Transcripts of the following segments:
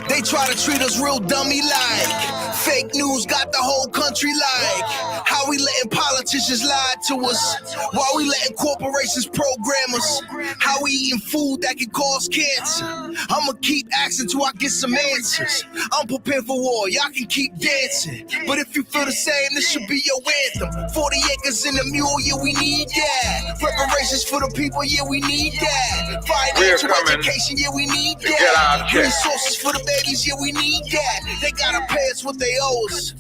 They try to treat us real dummy-like. Fake news got the whole country like. How we letting politicians lie to us while we letting corporations program us. How we eating food that can cause cancer. I'ma keep asking till I get some answers. I'm prepared for war, y'all can keep dancing. But if you feel the same, this should be your anthem. 40 acres in a mule, yeah, we need that. Reparations for the people, yeah, we need that. Financial education, yeah, we need that. Resources for the babies, yeah, we need that. They gotta pay us what they owe us.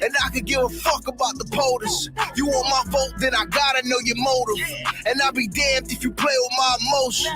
And I could give a fuck about the POTUS. You want my vote, then I gotta know your motive. And I'll be damned if you play with my emotions.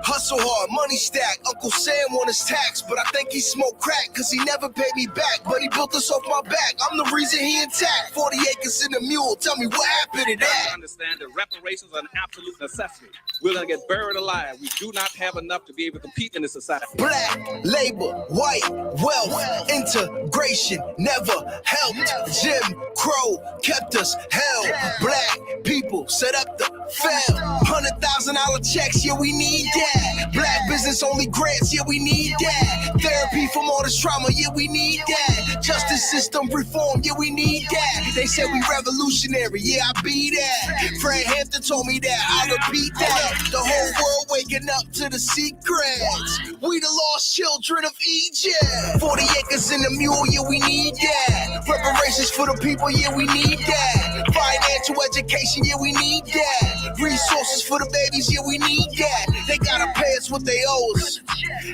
Hustle hard, money stack. Uncle Sam want his tax, but I think he smoked crack cause he never paid me back. But he built us off my back. I'm the reason he intact. 40 acres in a mule. Tell me what happened to that. I understand that reparations are an absolute necessity. We're gonna get buried alive. We do not have enough to be able to compete in this society. Black, labor, white, wealth, integration never helped. Jim Crow kept us held. Black people set up the fail. $100,000 checks, yeah, we need that. Black business only grants, yeah, we need that. Therapy from all this trauma, yeah, we need that. Justice system reform, yeah, we need that. They said we revolutionary, yeah, I be that. Fred Hampton told me that, I repeat that. The whole world waking up to the secrets. We the lost children of Egypt. 40 acres in a mule, yeah, we need that. Reparations for the people, yeah, we need that. Financial education, yeah, we need that. Resources for the babies, yeah, we need that. They gotta pay us what they owe us.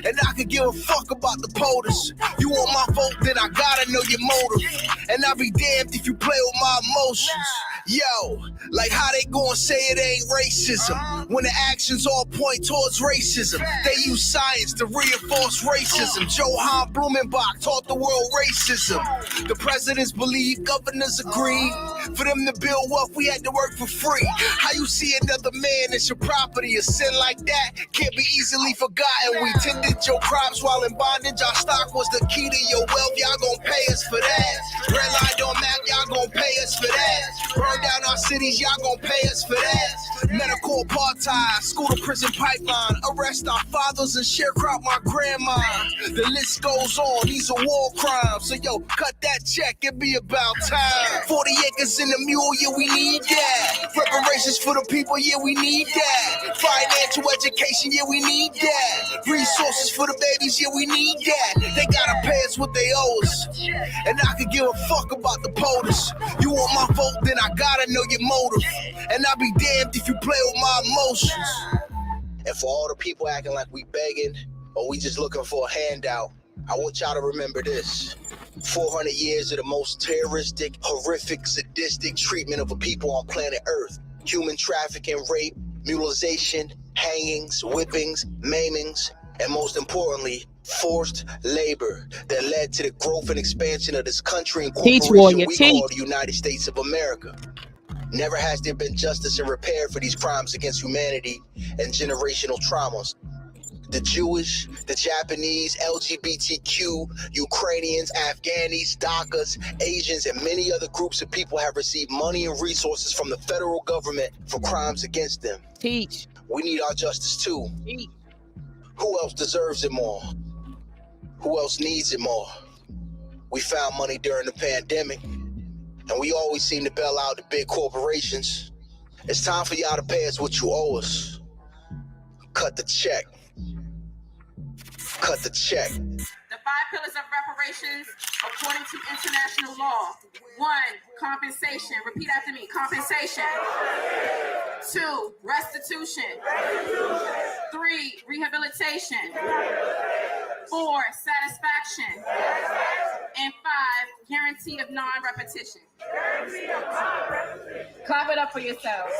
And I could give a fuck about the POTUS. You want my vote, then I gotta know your motive. And I'll be damned if you play with my emotions. Yo, like how they gonna say it ain't racism when the actions all point towards racism. They use science to reinforce racism. Johann Blumenbach taught the world racism. The presidents believe, governors agree. For them to build wealth, we had to work for free. How you see another man as your property? A sin like that can't be easily forgotten. We tended your crops while in bondage. Our stock was the key to your wealth. Y'all gon' pay us for that. Red line on map, y'all gon' pay us for that. Burn down our cities, y'all gon' pay us for that. Medical apartheid, school to prison pipeline. Arrest our fathers and sharecrop my grandma. The list goes on, these are war crimes. So yo, cut that check, it be about time. 40 acres in a mule, yeah, we need that. Reparations for the people, yeah, we need that. Financial education, yeah, we need that. Resources for the babies, yeah, we need that. They gotta pay us what they owe us. And I could give a fuck about the POTUS. You want my vote, then I gotta know your motive. And I'll be damned if you play with my emotions. And for all the people acting like we begging or we just looking for a handout, I want y'all to remember this. 400 years of the most terroristic, horrific, sadistic treatment of a people on planet Earth. Human trafficking, rape, mutilization, hangings, whippings, maimings, and most importantly, forced labor that led to the growth and expansion of this country and corporation we call the United States of America. Never has there been justice and repair for these crimes against humanity and generational traumas. The Jewish, the Japanese, LGBTQ, Ukrainians, Afghanis, Dakas, Asians, and many other groups of people have received money and resources from the federal government for crimes against them. Teach. We need our justice too. Teach. Who else deserves it more? Who else needs it more? We found money during the pandemic, and we always seem to bail out the big corporations. It's time for y'all to pay us what you owe us. Cut the check. Cut the check. The 5 pillars of reparations according to international law. 1, compensation. Repeat after me. Compensation. 2, restitution. 3, rehabilitation. 4, satisfaction. And 5, guarantee of non-repetition. Clap it up for yourselves.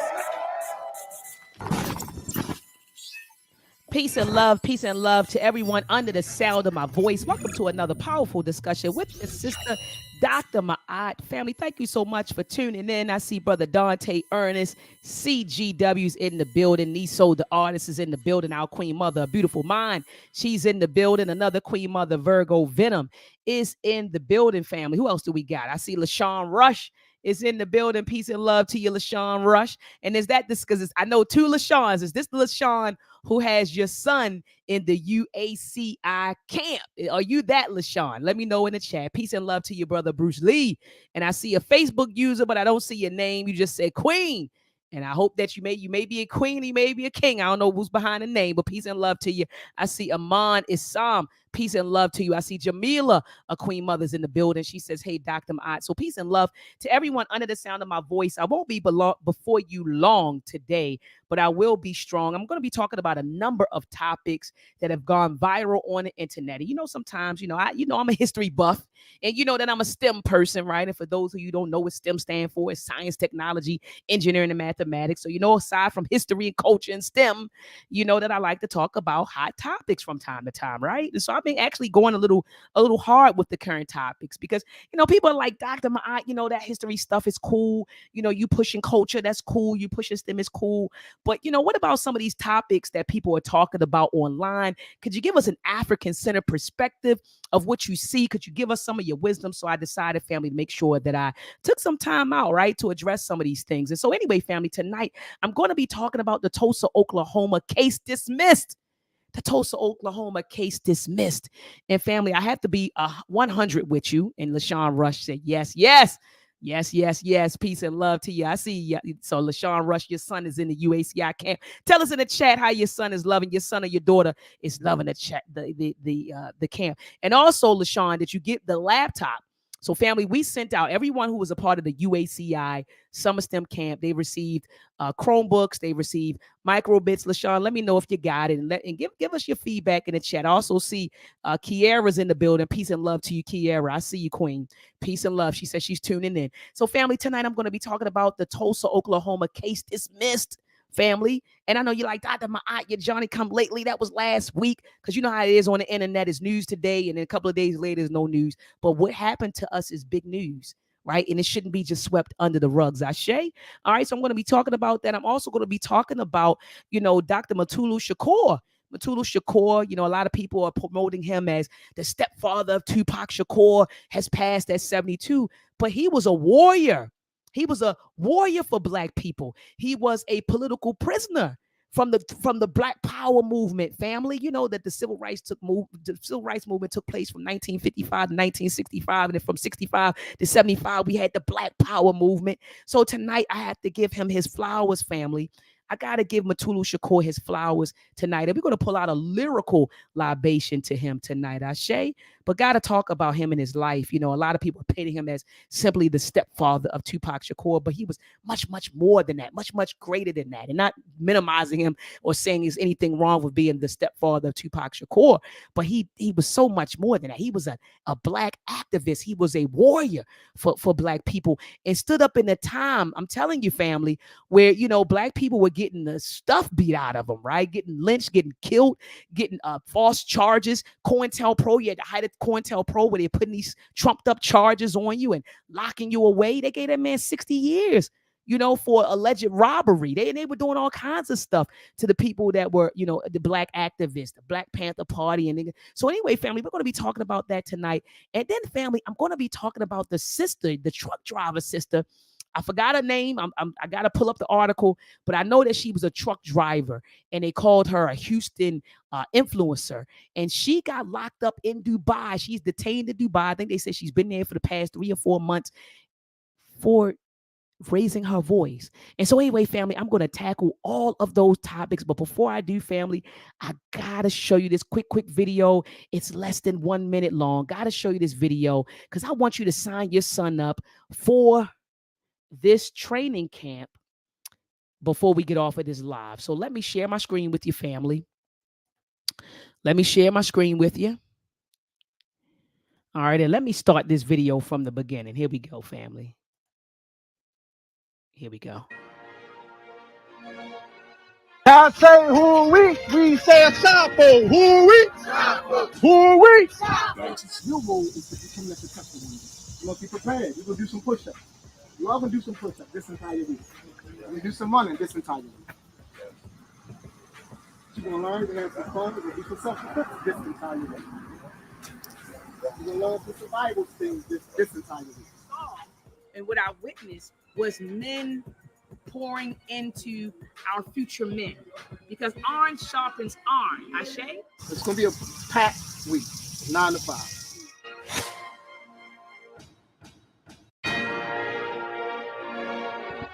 Peace and love to everyone under the sound of my voice. Welcome to another powerful discussion with your sister, Dr. Maat. Family, thank you so much for tuning in. I see Brother Dante Ernest, CGW's in the building. Niso, the artist, is in the building. Our Queen Mother, a beautiful mind, she's in the building. Another Queen Mother, Virgo Venom, is in the building, family. Who else do we got? I see LaShawn Rush is in the building. Peace and love to you, LaShawn Rush. And is that this? Because I know two LaShawns. Is this the LaShawn who has your son in the UACI camp? Are you that LaShawn? Let me know in the chat. Peace and love to your brother Bruce Lee. And I see a Facebook user, but I don't see your name. You just said Queen. And I hope that you may be a queen, you may be a king. I don't know who's behind the name, but peace and love to you. I see Aman Isam. Peace and love to you. I see Jamila, a Queen Mother's in the building. She says, hey, Dr. Maat. So peace and love to everyone under the sound of my voice. I won't be before you long today, but I will be strong. I'm going to be talking about a number of topics that have gone viral on the internet. And sometimes, I'm a history buff, and you know that I'm a STEM person, right? And for those of you who don't know what STEM stands for, it's science, technology, engineering, and mathematics. So, aside from history and culture and STEM, you know that I like to talk about hot topics from time to time, right? And so I've been actually going a little hard with the current topics because, people are like, Dr. Maat, that history stuff is cool. You pushing culture, that's cool. You pushing STEM is cool. But, what about some of these topics that people are talking about online? Could you give us an African-centered perspective of what you see? Could you give us some of your wisdom? So I decided, family, to make sure that I took some time out, right, to address some of these things. And so anyway, family, tonight, I'm going to be talking about the Tulsa, Oklahoma case dismissed. The Tulsa, Oklahoma case dismissed. And family, I have to be 100 with you. And LaShawn Rush said, yes, yes. Yes, yes, yes. Peace and love to you. I see you. So LaShawn Rush, your son is in the UACI camp. Tell us in the chat how your son is loving, your son or your daughter is loving the chat, the camp. And also, LaShawn, did you get the laptop? So family, we sent out everyone who was a part of the UACI Summer STEM Camp. They received Chromebooks. They received microbits. LaShawn, let me know if you got it. And give us your feedback in the chat. I also see Kiara's in the building. Peace and love to you, Kiara. I see you, Queen. Peace and love. She says she's tuning in. So family, tonight I'm going to be talking about the Tulsa, Oklahoma case dismissed. Family. And I know you're like, Dr. Maat, your Johnny come lately. That was last week. Because you know how it is on the internet. It's news today. And then a couple of days later, there's no news. But what happened to us is big news, right? And it shouldn't be just swept under the rugs. Ashe? All right. So I'm going to be talking about that. I'm also going to be talking about, Dr. Mutulu Shakur. Mutulu Shakur, a lot of people are promoting him as the stepfather of Tupac Shakur, has passed at 72. But he was a warrior. He was a warrior for Black people. He was a political prisoner from the Black Power movement. Family, that the civil rights movement took place from 1955 to 1965, and then from 65 to 75 we had the Black Power movement. So tonight I have to give him his flowers, family. I got to give Mutulu Shakur his flowers tonight. And we're going to pull out a lyrical libation to him tonight, Ashe. But got to talk about him and his life. A lot of people are painting him as simply the stepfather of Tupac Shakur, but he was much, much more than that, much, much greater than that. And not minimizing him or saying there's anything wrong with being the stepfather of Tupac Shakur, but he was so much more than that. He was a Black activist. He was a warrior for Black people and stood up in a time, I'm telling you, family, where, Black people were getting the stuff beat out of them, right? Getting lynched, getting killed, getting false charges. COINTELPRO, you had to hide at COINTELPRO where they're putting these trumped up charges on you and locking you away. They gave that man 60 years, for alleged robbery. They were doing all kinds of stuff to the people that were, the Black activists, the Black Panther Party. And so anyway, family, we're going to be talking about that tonight. And then, family, I'm going to be talking about the sister, the truck driver sister. I forgot her name. I got to pull up the article, but I know that she was a truck driver and they called her a Houston influencer, and she got locked up in Dubai. She's detained in Dubai. I think they said she's been there for the past 3 or 4 months for raising her voice. And so anyway, family, I'm going to tackle all of those topics. But before I do, family, I got to show you this quick video. It's less than 1 minute long. Got to show you this video because I want you to sign your son up for this training camp before we get off of this live. So let me share my screen with you, family. Let me share my screen with you. All right, and let me start this video from the beginning. Here we go, family. Here we go. I say who we say Asafo, who we. Your role is to become like a customer. You must be prepared. You're going to do some push-ups. You are going to do some push-ups this entire week. You're going to do some running this entire week. You're going to learn, you're going to have some fun, you're going to do some self-defense this entire week. You're going to learn some survival things this entire week. and what I witnessed was men pouring into our future men, because iron sharpens iron. Ashe? It's going to be a packed week, 9 to 5.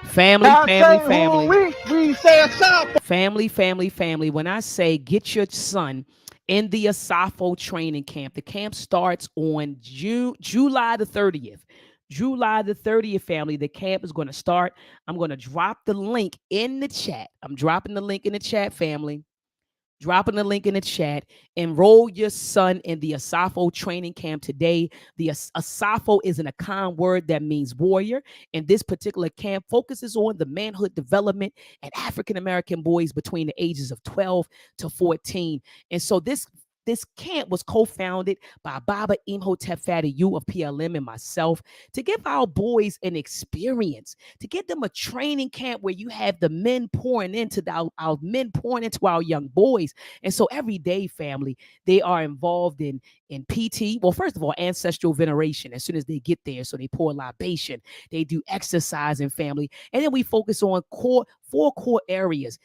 Family, family, family. We say Asafo. Family, family, family. When I say get your son in the Asafo training camp, the camp starts on July the 30th. July the 30th, family. The camp is going to start. I'm going to drop the link in the chat. I'm dropping the link in the chat, family. Dropping the link in the chat. Enroll your son in the Asafo training camp today. The Asafo is an Akan word that means warrior. And this particular camp focuses on the manhood development and African American boys between the ages of 12 to 14. And so this camp was co-founded by Baba Imhotep Fadiyu of PLM and myself to give our boys an experience, to get them a training camp where you have the men pouring into our men pouring into our young boys. And so every day, family, they are involved in PT. Well, first of all, ancestral veneration as soon as they get there. So they pour libation, they do exercise in family. And then we focus on four core areas: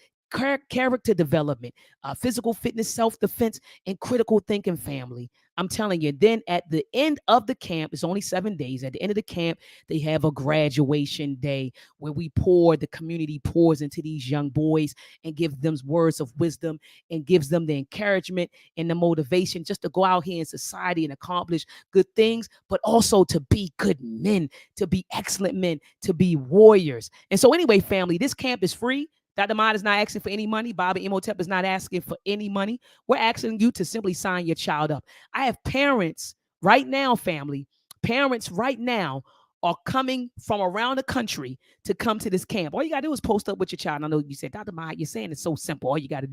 character development, physical fitness, self-defense, and critical thinking, family. I'm telling you, then at the end of the camp, it's only 7 days. At the end of the camp, they have a graduation day where the community pours into these young boys and gives them words of wisdom and gives them the encouragement and the motivation just to go out here in society and accomplish good things, but also to be good men, to be excellent men, to be warriors. And so anyway, family, this camp is free. Dr. Maat is not asking for any money. Baba Imhotep is not asking for any money. We're asking you to simply sign your child up. I have parents right now, family. Parents right now are coming from around the country to come to this camp. All you got to do is post up with your child. I know you said, Dr. Maat, you're saying it's so simple. All you got to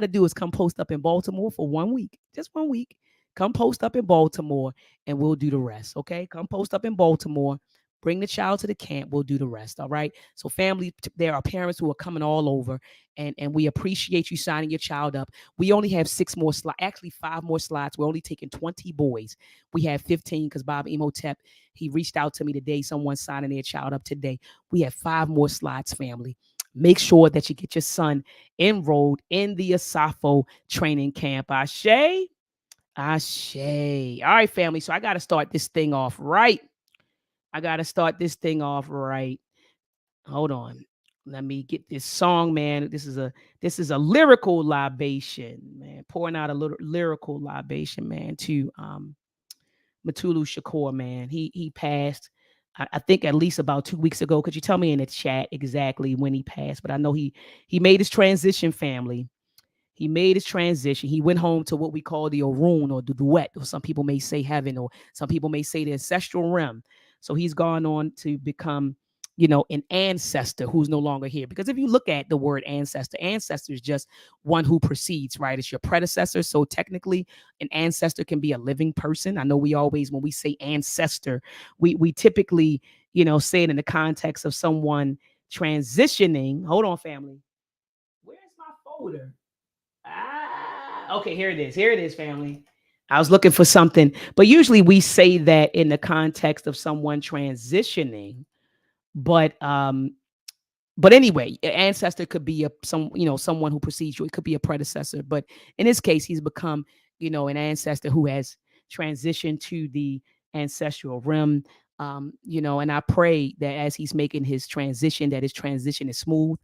do is come post up in Baltimore for 1 week. Just 1 week. Come post up in Baltimore and we'll do the rest. Okay? Come post up in Baltimore. Bring the child to the camp. We'll do the rest. All right. So family, there are parents who are coming all over, and we appreciate you signing your child up. We only have 6 more slots, actually 5 more slots. We're only taking 20 boys. We have 15 because Bob Imhotep, he reached out to me today. Someone signing their child up today. We have 5 more slots, family. Make sure that you get your son enrolled in the Asafo training camp. Ashe. Ashe. All right, family. So I got to start this thing off right. Hold on. Let me get this song, man. This is a lyrical libation, man. Pouring out a little lyrical libation, man, to Mutulu Shakur, man. He passed, I think at least about 2 weeks ago. Could you tell me in the chat exactly when he passed? But I know he made his transition, family. He made his transition. He went home to what we call the Orun or the duet, or some people may say heaven, or some people may say the ancestral realm. So he's gone on to become, an ancestor who's no longer here. Because if you look at the word ancestor is just one who precedes, right? It's your predecessor. So technically, an ancestor can be a living person. I know we always, when we say ancestor, we typically, say it in the context of someone transitioning. Hold on, family. Where's my folder? Okay, here it is. Here it is, family. I was looking for something, but usually we say that in the context of someone transitioning. But anyway, an ancestor could be someone who precedes you. It could be a predecessor, but in this case, he's become an ancestor who has transitioned to the ancestral realm. And I pray that as he's making his transition, that his transition is smooth.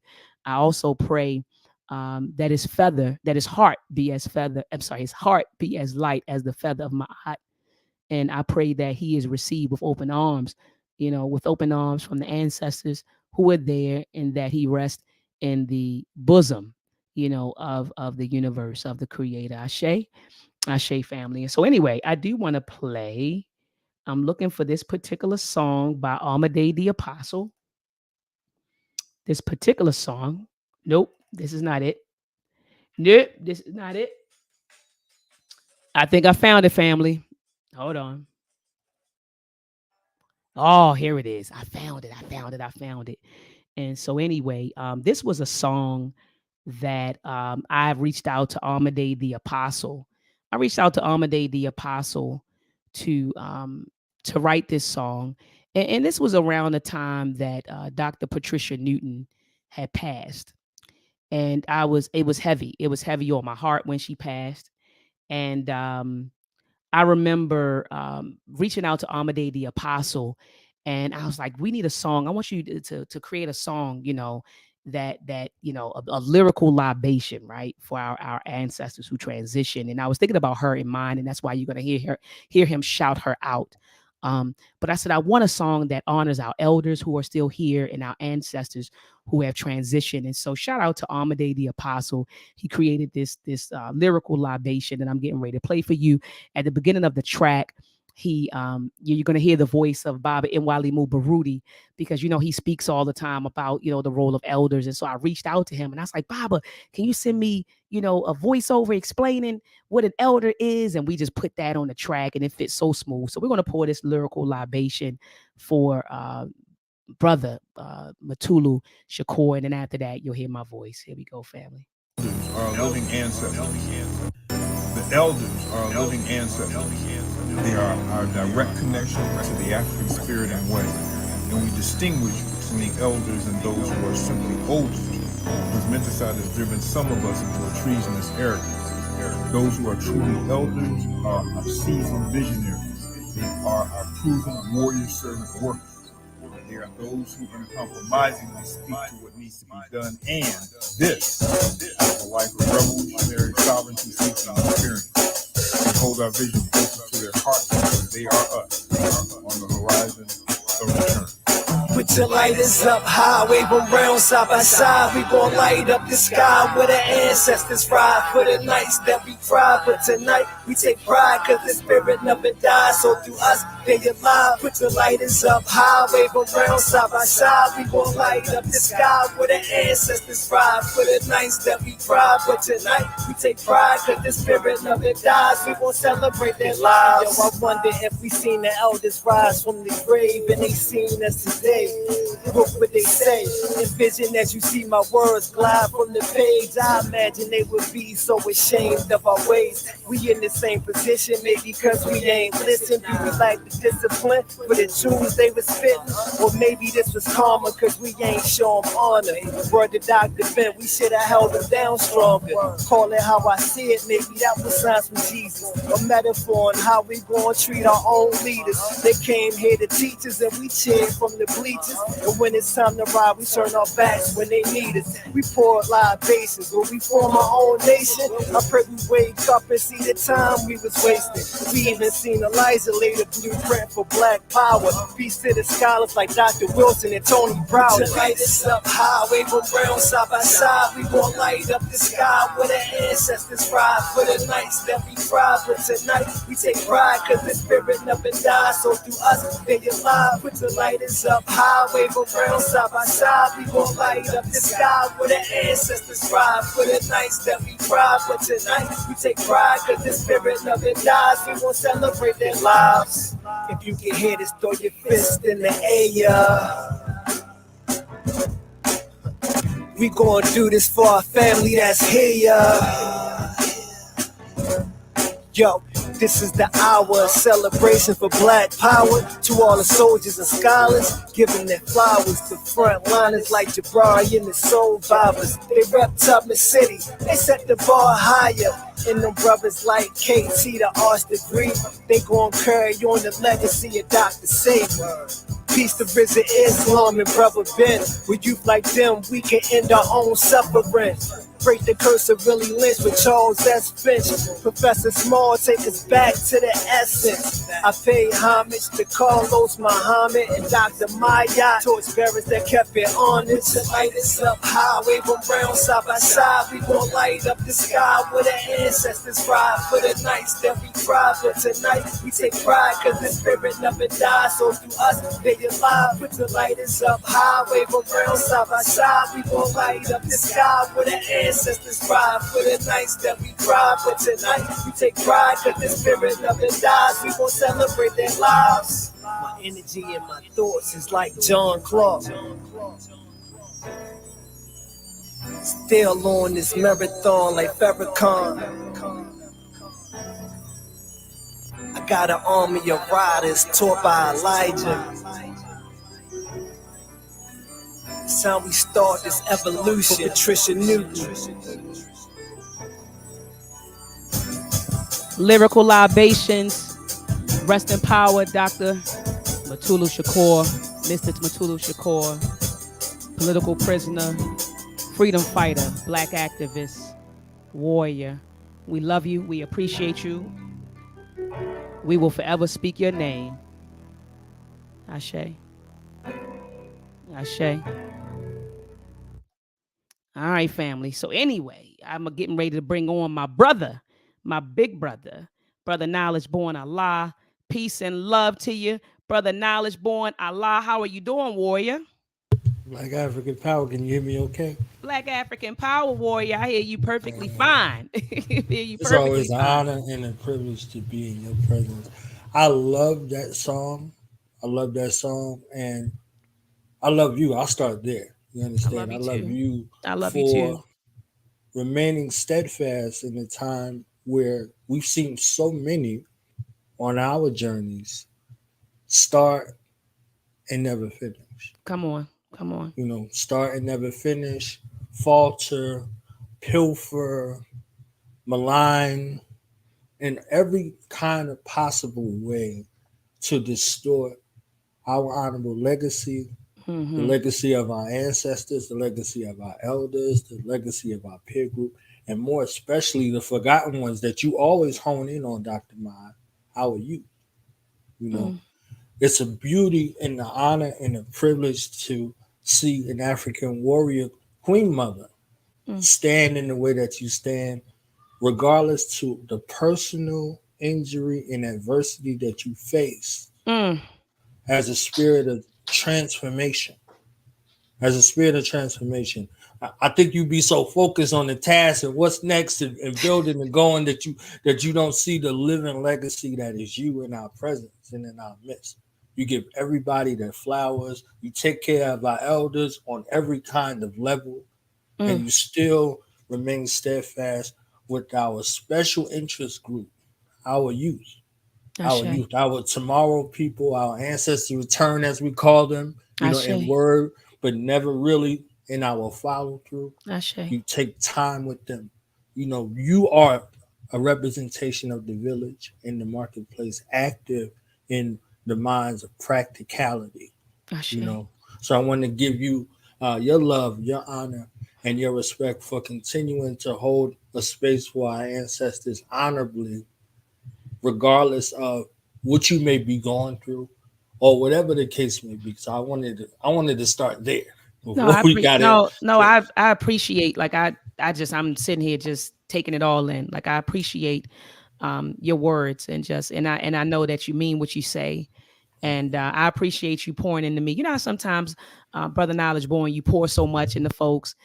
I also pray that his heart be as light as the feather of Ma'at. And I pray that he is received with open arms, from the ancestors who are there, and that he rests in the bosom, of the universe, of the creator. Ashe, family. And so anyway, I do want to play. I'm looking for this particular song by Armaday the Apostle. This particular song. Nope, this is not it. Nope, this is not it. I think I found it, family. Hold on. Oh, here it is. I found it. And so anyway, this was a song that I reached out to Armaday the Apostle. I reached out to Armaday the Apostle to write this song. And this was around the time that Dr. Patricia Newton had passed. And it was heavy. It was heavy on my heart when she passed. And I remember reaching out to Amade the Apostle, and I was like, we need a song. I want you to create a song, that a lyrical libation, right, for our ancestors who transitioned. And I was thinking about her in mind, and that's why you're going to hear him shout her out. But I said, I want a song that honors our elders who are still here and our ancestors who have transitioned. And so shout out to Amade the Apostle. He created this lyrical libation that I'm getting ready to play for you. At the beginning of the track, you're going to hear the voice of Baba Nwalimu Baruti, because, he speaks all the time about, the role of elders. And so I reached out to him and I was like, Baba, can you send me, a voiceover explaining what an elder is? And we just put that on the track and it fits so smooth. So we're going to pour this lyrical libation for brother Mutulu Shakur. And then after that, you'll hear my voice. Here we go, family. Our living ancestors. The elders are our living ancestors. They are our direct connection to the African spirit and way. And we distinguish between the elders and those who are simply older, because menticide has driven some of us into a treasonous arrogance. Those who are truly elders are our seasoned visionaries. They are our proven warrior servant workers. They are those who uncompromisingly speak to what needs to be done, and this is a life of revolutionary sovereignty seeking experience. They hold our vision closer to their hearts because they are us on the horizon of return. Put your lighters up high, wave them round side by side. We gon' light up the sky where the ancestors ride. For the nights that we cry, but tonight we take pride, cause the spirit never dies. So through us, they alive. Put your lighters up high, wave them round side by side. We gon' light up the sky where the ancestors ride. For the nights that we cry, but tonight we take pride, cause the spirit never dies. We gon' celebrate their lives. Yo, I wonder if we seen the elders rise from the grave and they seen us today. What would they say? Envision as you see my words glide from the page. I imagine they would be so ashamed of our ways. We in the same position, maybe because we ain't listen. Do we like the discipline for the tunes they was spitting? Or maybe this was karma because we ain't show them honor. Word to Dr. Ben, we should have held them down stronger. Call it how I see it, maybe that was signs from Jesus. A metaphor on how we gon' treat our own leaders. They came here to teach us and we cheered from the bleachers. And when it's time to ride, we turn our backs when they need us. We pour libations when we form our own nation. I pray we wake up and see the time we was wasting. We even seen Eliza lay the blueprint for black power. Peace to the scholars like Dr. Wilson and Tony Brown. To light us up high, wave them round side by side. We gon' light up the sky where the ancestors ride. For the nights that we cry, but tonight we take pride, cause the spirit never dies. So through us, they alive. Put the lighters up high, wave them round side by side. We gon' light up the sky where the ancestors ride. For the nights that we cry, but tonight we take pride, cause the spirit never dies. We gon' celebrate their lives. If you can hear this, throw your fist in the air. We gon' do this for our family that's here. Yo, this is the hour of celebration for black power. To all the soldiers and scholars, giving their flowers to frontliners like Jabari and the soul vibers. They rep Tubman City, they set the bar higher. And them brothers like KT, the arts degree, they gon' carry on the legacy of Dr. Savior. Peace to Risen Islam and Brother Ben. With youth like them, we can end our own suffering. Break the curse of Willie Lynch with Charles S. Finch. Professor Small, take us back to the essence. I pay homage to Carlos Muhammad and Dr. Maya, torchbearers that kept it honest. The light is up high, wave them round side by side. We gon' light up the sky where the ancestors ride. For the nights that we cry, but tonight we take pride, cause the spirit never dies. So through us, they alive. Put the lighters up high, wave them round side by side. We gon' light up the sky where the ancestors ride. For the nights that we cry, but tonight we take pride, cause the spirit never dies. We gon' celebrate their lives. My energy and my thoughts is like John Clark. Still on this marathon like Farrakhan. I got an army of riders taught by Elijah. time we start this evolution. Patricia Newton. Lyrical libations. Rest in power, Dr. Mutulu Shakur, Mr. Mutulu Shakur, political prisoner, freedom fighter, black activist, warrior. We love you. We appreciate you. We will forever speak your name. Ashe. Ashe. All right, family. So anyway, I'm getting ready to bring on my brother, my big brother, Brother Knowledge Born Allah. Peace and love to you, Brother Knowledge Born Allah. How are you doing, warrior? Black African Power, can you hear me okay? Black African Power Warrior. I hear you perfectly fine. I hear you It's perfectly always an fine. honor and a privilege to be in your presence. I love that song. I love that song. And I love you. I'll start there. You I love understand? I you love too. you I love you too. for remaining steadfast in a time where we've seen so many on our journeys start and never finish. Come on. Come on. You know, start and never finish, falter, pilfer, malign, in every kind of possible way to distort our honorable legacy, the Mm-hmm. legacy of our ancestors, the legacy of our elders, the legacy of our peer group, and more especially the forgotten ones that you always hone in on, Dr. Maat, our youth. You know, Mm. it's a beauty and the honor and the privilege to see an African warrior queen mother Mm. stand in the way that you stand, regardless to the personal injury and adversity that you face, Mm. as a spirit of transformation. As a spirit of transformation. I think you be so focused on the task and what's next and building and going that you don't see the living legacy that is you in our presence and in our midst. You give everybody their flowers. You take care of our elders on every kind of level, and Mm. you still remain steadfast with our special interest group, our youth, Ashe. our tomorrow people, our ancestors return as we call them, in Ashe. word, but never really in our follow through. Ashe. You take time with them. You are a representation of the village in the marketplace, active in the minds of practicality, you Ashe. know. So I want to give you your love, your honor, and your respect for continuing to hold a space for our ancestors honorably, regardless of what you may be going through or whatever the case may be. So I wanted to start there No, before we got it. no, I appreciate, like, I'm sitting here just taking it all in. Like, I appreciate your words, and I know that you mean what you say. And I appreciate you pouring into me. You know how sometimes, Brother Knowledge Born, you pour so much into folks.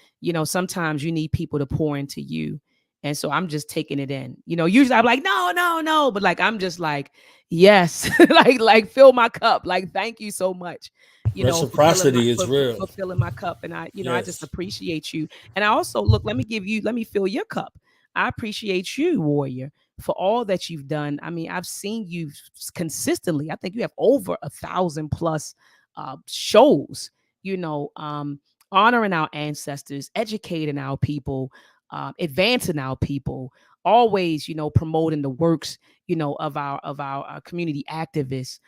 Sometimes you need people to pour into you. And so I'm just taking it in. Usually I'm like, no, no, no. But like, I'm just like, yes, like fill my cup. Like, thank you so much, for filling my Reciprocity is real. for filling my cup. And I just Yes. appreciate you. And I also, look, let me fill your cup. I appreciate you, warrior, for all that you've done. I mean, I've seen you consistently. I think you have over 1,000 plus shows, honoring our ancestors, educating our people, advancing our people, always, promoting the works, of our community activists.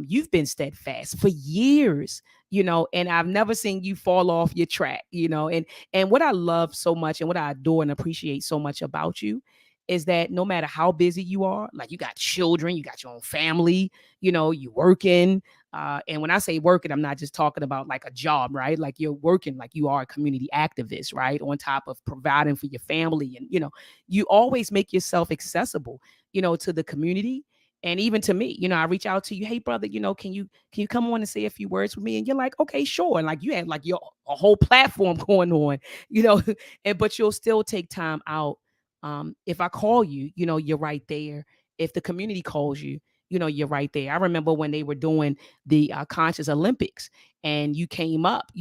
You've been steadfast for years, and I've never seen you fall off your track, and what I love so much and what I adore and appreciate so much about you is that no matter how busy you are, like, you got children, you got your own family, you working. And when I say working, I'm not just talking about like a job, right? Like, you're working like you are a community activist, right? On top of providing for your family. And, you always make yourself accessible, to the community. And even to me, I reach out to you, hey brother, can you come on and say a few words with me? And you're like, okay, sure. And like, you have like a whole platform going on, but you'll still take time out. If I call you, you're right there. If the community calls you, you're right there. I remember when they were doing the Conscious Olympics, and you came up,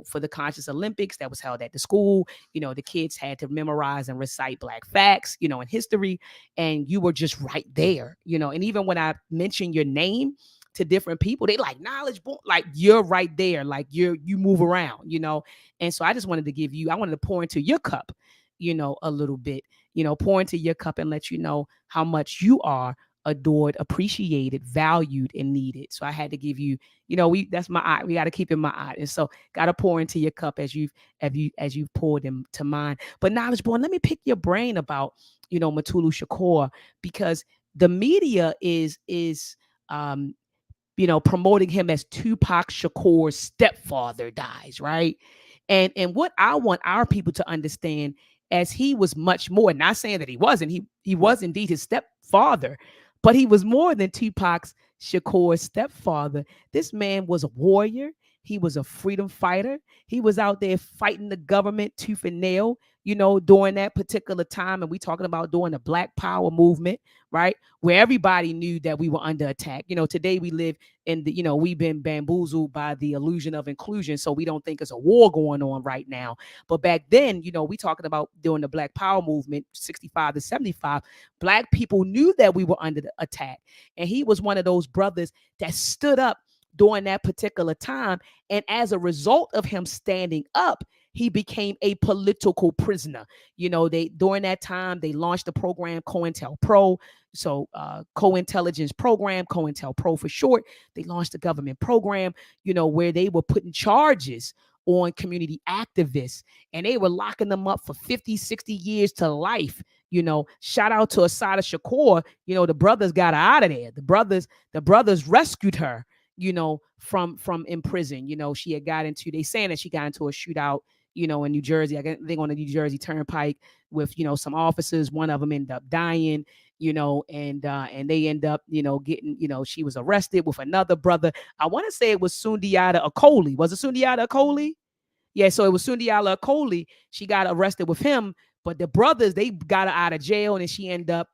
for the Conscious Olympics that was held at the school. The kids had to memorize and recite Black facts, and history, and you were just right there, and even when I mentioned your name to different people, they like knowledge born, like you're right there, like you move around, and so I just wanted to give you, I wanted to pour into your cup, a little bit, pour into your cup and let you know how much you are adored, appreciated, valued, and needed. So I had to give you, that's my eye. We got to keep in my eye. And so got to pour into your cup as you've poured into mine. But Knowledge Born, let me pick your brain about, Mutulu Shakur, because the media is promoting him as Tupac Shakur's stepfather dies, right? And what I want our people to understand, as he was much more, not saying that he wasn't, he was indeed his stepfather, but he was more than Tupac's Shakur's stepfather. This man was a warrior. He was a freedom fighter. He was out there fighting the government tooth and nail, during that particular time. And we talking about during the Black Power movement, right? Where everybody knew that we were under attack. Today we live in the, we've been bamboozled by the illusion of inclusion. So we don't think it's a war going on right now. But back then, we talking about during the Black Power movement, 65 to 75, Black people knew that we were under the attack. And he was one of those brothers that stood up during that particular time. And as a result of him standing up, he became a political prisoner. During that time, they launched a program, COINTELPRO. So co-intelligence program, COINTELPRO for short. They launched a government program, where they were putting charges on community activists, and they were locking them up for 50, 60 years to life. Shout out to Asafo Shakur. The brothers got her out of there. The brothers rescued her, from in prison. She had got into, they saying that she got into a shootout, in New Jersey. I think on the New Jersey Turnpike with, some officers. One of them ended up dying, and they end up, getting, she was arrested with another brother. I want to say it was Sundiata Acoli. Was it Sundiata Acoli? Yeah, so it was Sundiata Acoli. She got arrested with him, but the brothers, they got her out of jail, and then she ended up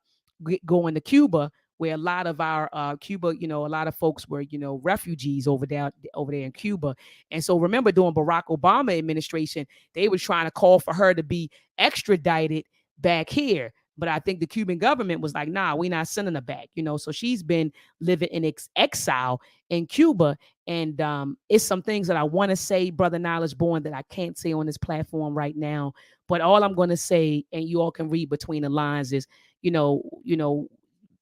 going to Cuba, where a lot of our Cuba, a lot of folks were, refugees over there in Cuba. And so remember, during Barack Obama administration, they were trying to call for her to be extradited back here. But I think the Cuban government was like, nah, we're not sending her back, So she's been living in exile in Cuba. And it's some things that I want to say, Brother Knowledge Born, that I can't say on this platform right now. But all I'm going to say, and you all can read between the lines, is,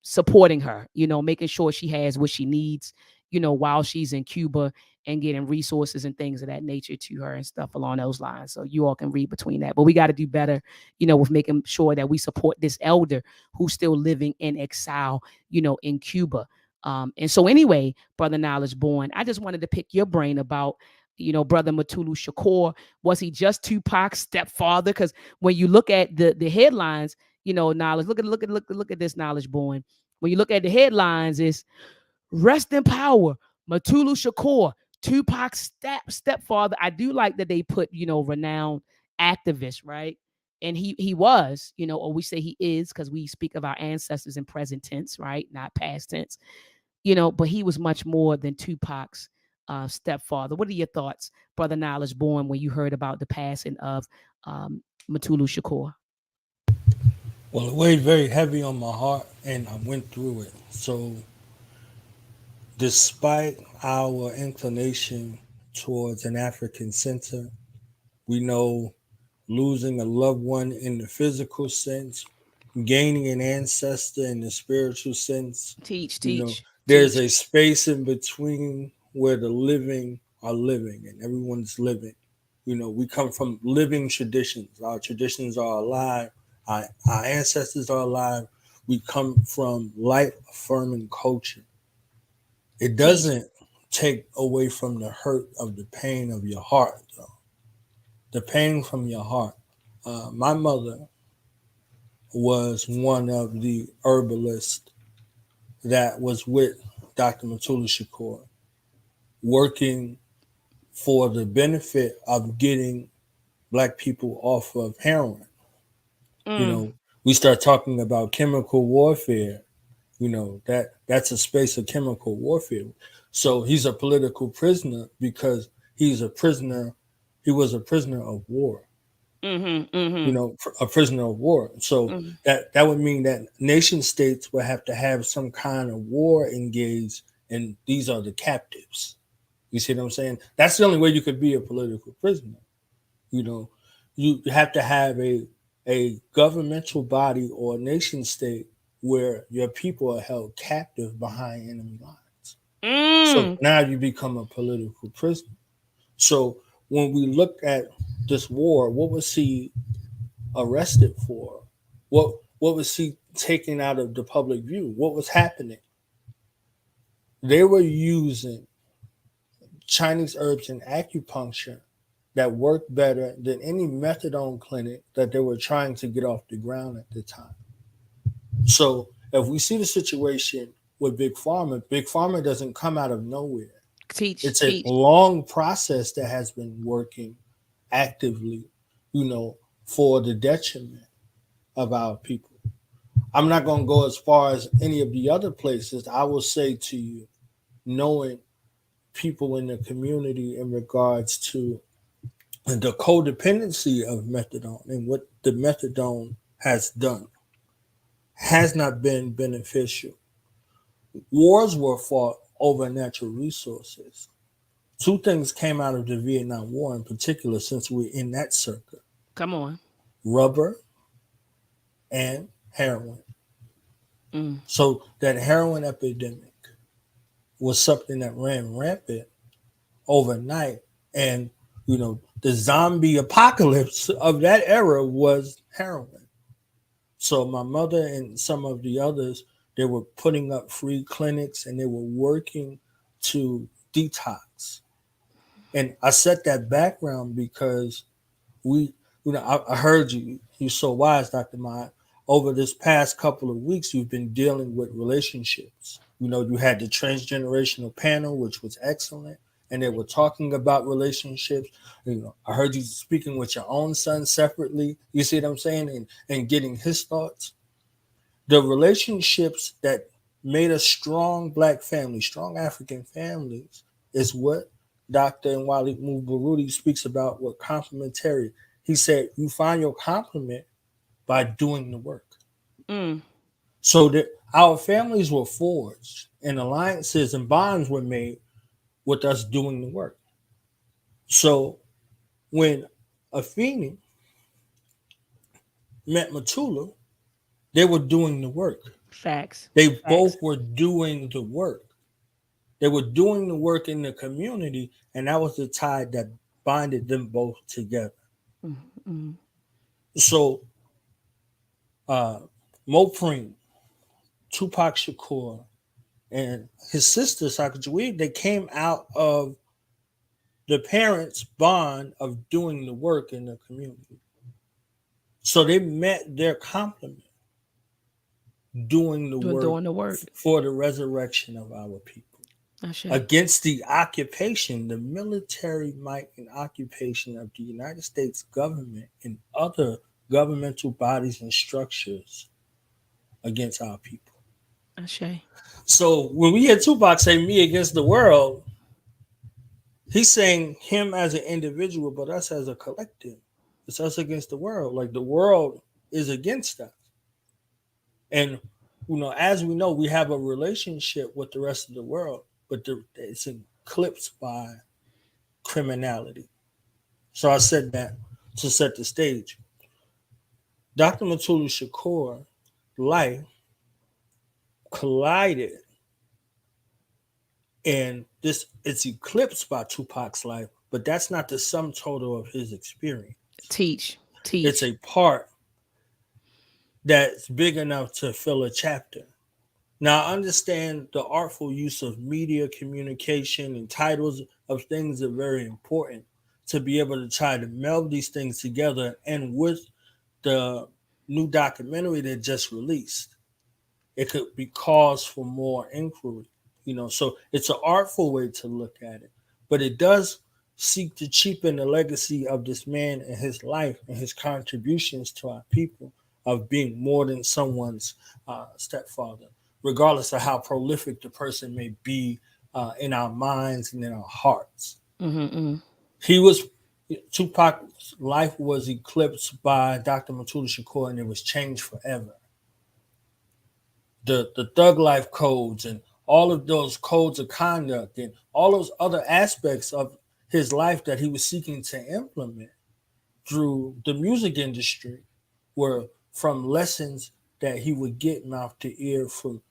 supporting her, making sure she has what she needs, while she's in Cuba, and getting resources and things of that nature to her and stuff along those lines. So you all can read between that. But we got to do better, with making sure that we support this elder who's still living in exile, in Cuba. And so anyway, Brother Knowledge Born, I just wanted to pick your brain about, Brother Mutulu Shakur. Was he just Tupac's stepfather? Because when you look at the headlines, Knowledge, look at this, Knowledge Born. When you look at the headlines, it's rest in power, Mutulu Shakur, Tupac's stepfather. I do like that they put, renowned activist, right? And he was, or we say he is, because we speak of our ancestors in present tense, right? Not past tense, but he was much more than Tupac's stepfather. What are your thoughts, Brother Knowledge Born, when you heard about the passing of Mutulu Shakur? Well, it weighed very heavy on my heart, and I went through it. So, despite our inclination towards an African center, we know losing a loved one in the physical sense, gaining an ancestor in the spiritual sense. Teach. There's a space in between where the living are living and everyone's living. We come from living traditions. Our traditions are alive. Our ancestors are alive. We come from life-affirming culture. It doesn't take away from the hurt of the pain of your heart, though. The pain from your heart. My mother was one of the herbalists that was with Dr. Mutulu Shakur, working for the benefit of getting Black people off of heroin. We start talking about chemical warfare. That's a space of chemical warfare. So he's a political prisoner because he's a prisoner. He was a prisoner of war. A prisoner of war. So that would mean that nation states would have to have some kind of war engaged and these are the captives. You see what I'm saying? That's the only way you could be a political prisoner. You know, you have to have a governmental body or a nation state where your people are held captive behind enemy lines. So now you become a political prisoner. So when we look at this war, what was he arrested for? What was he taken out of the public view? What was happening? They were using Chinese herbs and acupuncture that worked better than any methadone clinic that they were trying to get off the ground at the time. So if we see the situation with Big Pharma doesn't come out of nowhere. It's a long process that has been working actively, for the detriment of our people. I'm not going to go as far as any of the other places. I will say to you, knowing people in the community in regards to the codependency of methadone and what the methadone has done has not been beneficial. Wars were fought over natural resources. Two things came out of the Vietnam War in particular, since we're in that circuit. Come on. Rubber and heroin. So that heroin epidemic was something that ran rampant overnight. And, the zombie apocalypse of that era was heroin. So my mother and some of the others, they were putting up free clinics and they were working to detox. And I set that background because I heard you. You're so wise, Dr. Maat. Over this past couple of weeks, you've been dealing with relationships. You had the transgenerational panel, which was excellent. And they were talking about relationships. I heard you speaking with your own son separately. You see what I'm saying? And getting his thoughts. The relationships that made a strong Black family, strong African families, is what Dr. Nwali Mubarudi speaks about with complementary. He said, you find your complement by doing the work. So that our families were forged and alliances and bonds were made with us doing the work. So when Afeni met Matulu, they were doing the work. Facts. They both were doing the work. They were doing the work in the community, and that was the tie that binded them both together. So Moprim, Tupac Shakur, and his sister Sacagawea, they came out of the parents' bond of doing the work in the community. So they met their complement doing the work for the resurrection of our people. Against the occupation, the military might and occupation of the United States government and other governmental bodies and structures against our people. So when we hear Tupac say me against the world, he's saying him as an individual, but us as a collective. It's us against the world. Like the world is against us. And, as we know, we have a relationship with the rest of the world, but it's eclipsed by criminality. So I said that to set the stage. Dr. Mutulu Shakur life collided, and it's eclipsed by Tupac's life, but that's not the sum total of his experience. Teach. It's a part that's big enough to fill a chapter. Now, I understand the artful use of media communication and titles of things are very important to be able to try to meld these things together. And with the new documentary that just released, it could be cause for more inquiry. So it's an artful way to look at it, but it does seek to cheapen the legacy of this man and his life and his contributions to our people of being more than someone's stepfather, regardless of how prolific the person may be in our minds and in our hearts. Tupac's life was eclipsed by Dr. Mutulu Shakur, and it was changed forever. The thug life codes and all of those codes of conduct and all those other aspects of his life that he was seeking to implement through the music industry were from lessons that he would get mouth to ear from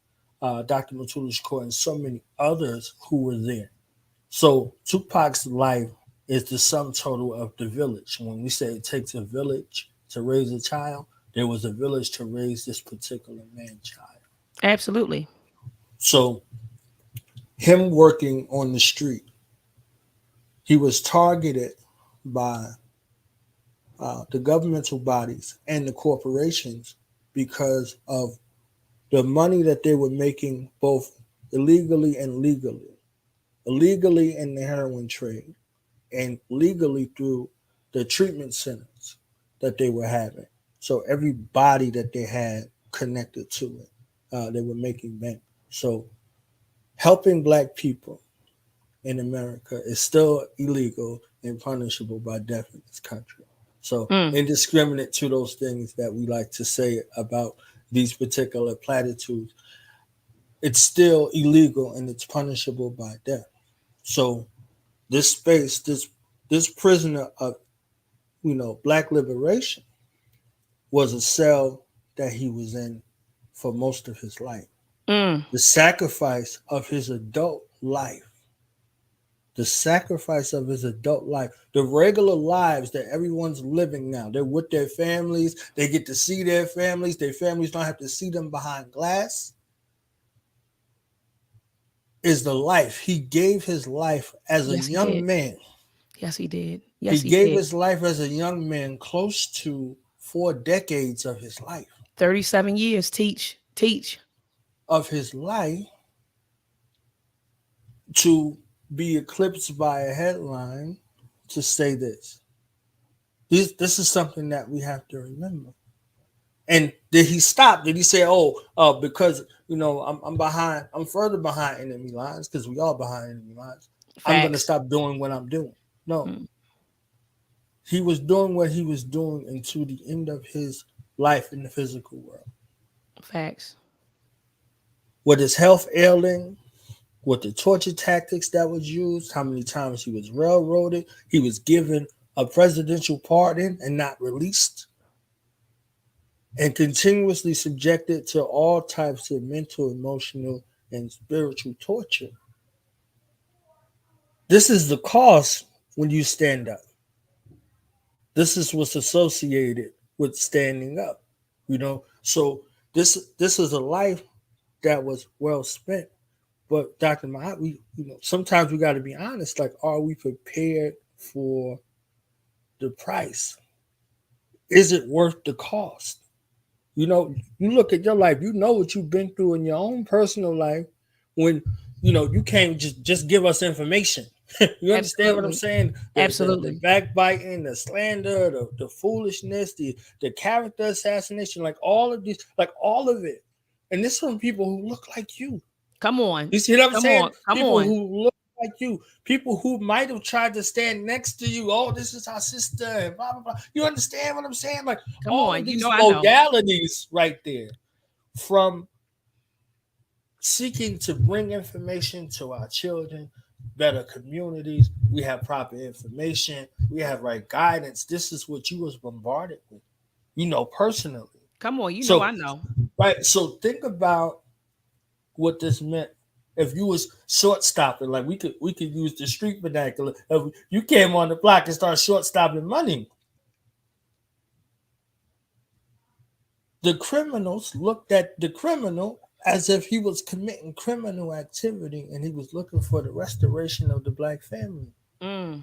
Dr. Mutulu Shakur and so many others who were there. So Tupac's life is the sum total of the village. When we say it takes a village to raise a child, there was a village to raise this particular man child. Absolutely. So him working on the street, he was targeted by the governmental bodies and the corporations because of the money that they were making both illegally and legally. Illegally in the heroin trade and legally through the treatment centers that they were having. So every body that they had connected to it, they were making bank. So helping black people in America is still illegal and punishable by death in this country. So indiscriminate to those things that we like to say about these particular platitudes, it's still illegal and it's punishable by death. So this space, this prisoner of black liberation was a cell that he was in for most of his life. The sacrifice of his adult life, the regular lives that everyone's living now. They're with their families. They get to see their families. Their families don't have to see them behind glass. Is the life. He gave his life as a young man. Yes, he did. He gave his life as a young man close to 4 decades of his life. 37 years, teach. Of his life to be eclipsed by a headline to say this. This is something that we have to remember. And did he stop? Did he say, because I'm behind, I'm further behind enemy lines, because we all behind enemy lines. Facts. I'm gonna stop doing what I'm doing. No. He was doing what he was doing until the end of his life in the physical world. Facts. With his health ailing, with the torture tactics that was used, how many times he was railroaded, he was given a presidential pardon and not released, and continuously subjected to all types of mental, emotional, and spiritual torture. This is the cost when you stand up. This is what's associated with standing up, So this is a life that was well spent. But Dr. Maat, sometimes we got to be honest. Like, are we prepared for the price? Is it worth the cost? You look at your life. You know what you've been through in your own personal life. When you can't just give us information. You understand what I'm saying? Absolutely. The backbiting, the slander, the foolishness, the character assassination, like all of it. And this is from people who look like you. Come on. You see what I'm saying? People who look like you. People who might have tried to stand next to you. Oh, this is our sister, and blah, blah, blah. You understand what I'm saying? Like, all of these modalities right there from seeking to bring information to our children, better communities. We have proper information. We have right guidance. This is what you was bombarded with, personally. Come on, I know. Right. So think about what this meant if you was short stopping. Like we could use the street vernacular. If you came on the block and started short stopping money, the criminals looked at the criminal as if he was committing criminal activity and he was looking for the restoration of the black family. I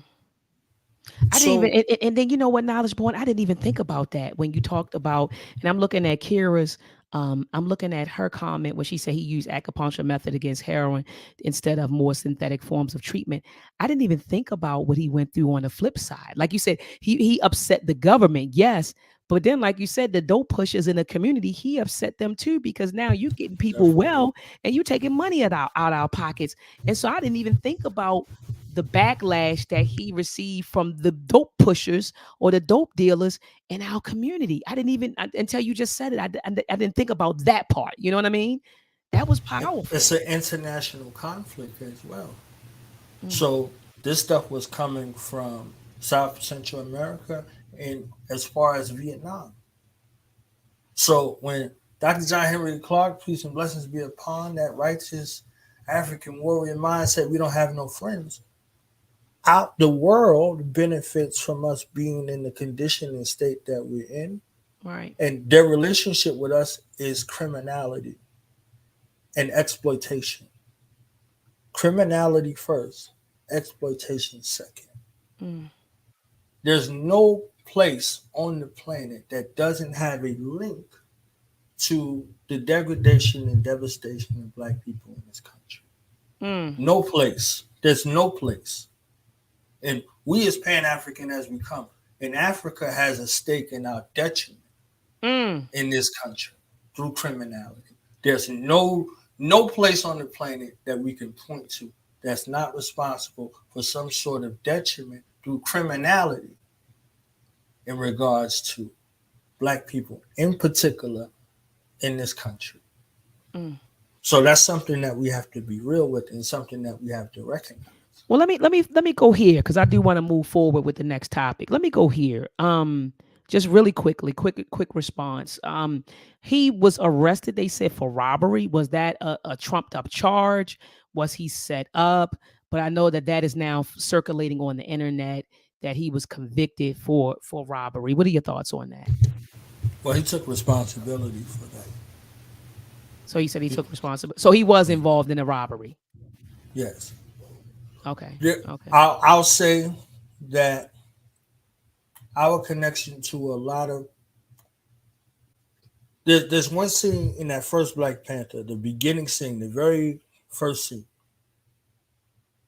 didn't even, and then Knowledge Born, I didn't even think about that when you talked about, and I'm looking at Kira's, I'm looking at her comment when she said he used acupuncture method against heroin instead of more synthetic forms of treatment. I didn't even think about what he went through on the flip side. Like you said, he upset the government, yes. But then, like you said, the dope pushers in the community, he upset them too, because now you're getting people well and you taking money out our pockets. And so I didn't even think about the backlash that he received from the dope pushers or the dope dealers in our community. I didn't even, until you just said it, I didn't think about that part. You know what I mean? That was powerful. It's an international conflict as well. Mm. So this stuff was coming from South Central America and as far as Vietnam. So when Dr. John Henry Clark, peace and blessings be upon that righteous African warrior mindset, we don't have no friends. Out the world benefits from us being in the condition and state that we're in. Right. And their relationship with us is criminality and exploitation. Criminality first, exploitation second. Mm. There's no place on the planet that doesn't have a link to the degradation and devastation of Black people in this country. Mm. No place. There's no place. And we as Pan-African as we come, and Africa has a stake in our detriment in this country through criminality. There's no place on the planet that we can point to that's not responsible for some sort of detriment through criminality in regards to Black people in particular in this country. So that's something that we have to be real with and something that we have to recognize. Well, let me go here because I do want to move forward with the next topic. Let me go here. Just really quickly, quick response. He was arrested, they said, for robbery. Was that a trumped up charge? Was he set up? But I know that is now circulating on the internet that he was convicted for robbery. What are your thoughts on that? Well, he took responsibility for that. So he said he took responsibility. So he was involved in a robbery. Yes. Okay. Okay. I'll say that our connection to a lot of there's one scene in that first Black Panther, the beginning scene, the very first scene.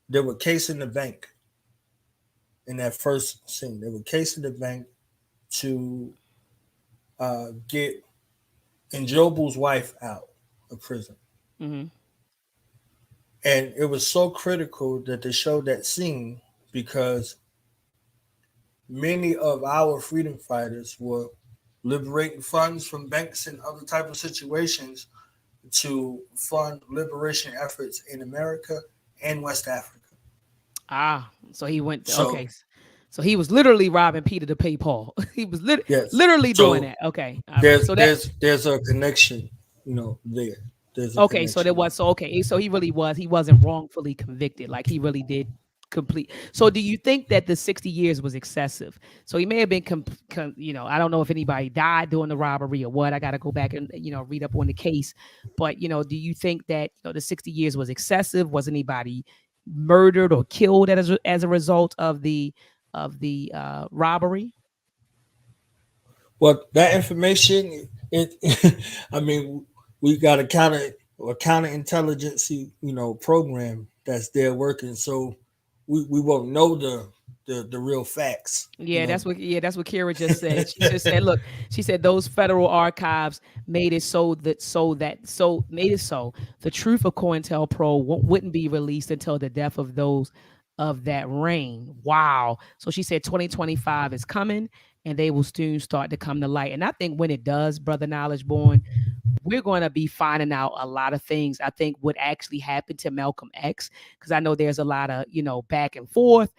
They were casing the bank in that first scene. They were casing the bank to get Njobu's wife out of prison. Mm-hmm. And it was so critical that they showed that scene because many of our freedom fighters were liberating funds from banks and other type of situations to fund liberation efforts in America and West Africa. So he went. Okay. So he was literally robbing Peter to pay Paul. He was literally doing that. Okay. There's a connection, there. Okay, so there was so he really was. He wasn't wrongfully convicted. Like he really did complete. So do you think that the 60 years was excessive? So he may have been, I don't know if anybody died during the robbery or what. I got to go back and read up on the case. But do you think that the 60 years was excessive? Was anybody murdered or killed as a result of the robbery? Well, that information, I mean, we got a counterintelligence, program that's there working. So we won't know the real facts. Yeah, that's what Kira just said. She just said, look, she said those federal archives made it so the truth of COINTELPRO wouldn't be released until the death of those of that reign. Wow. So she said 2025 is coming and they will soon start to come to light. And I think when it does, Brother Knowledge Born, we're going to be finding out a lot of things. I think what actually happened to Malcolm X, because I know there's a lot of, back and forth,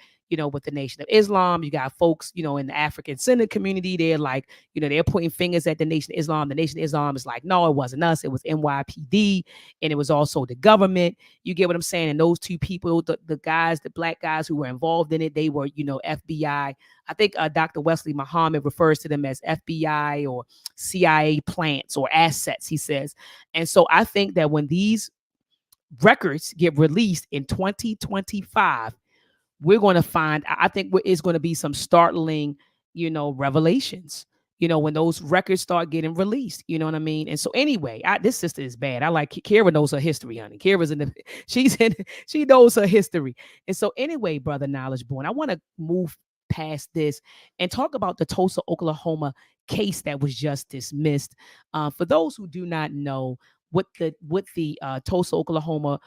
with the Nation of Islam. You got folks, in the African Synod community. They're like, they're pointing fingers at the Nation of Islam. The Nation of Islam is like, no, it wasn't us. It was NYPD. And it was also the government. You get what I'm saying? And those two people, the Black guys who were involved in it, they were, FBI. I think Dr. Wesley Muhammad refers to them as FBI or CIA plants or assets, he says. And so I think that when these records get released in 2025, we're going to find, I think it's going to be some startling, revelations, when those records start getting released, you know what I mean? And so anyway, this sister is bad. I like Kira knows her history, honey. She knows her history. And so anyway, Brother Knowledge Born, I want to move past this and talk about the Tulsa, Oklahoma case that was just dismissed. For those who do not know what the Tulsa, Oklahoma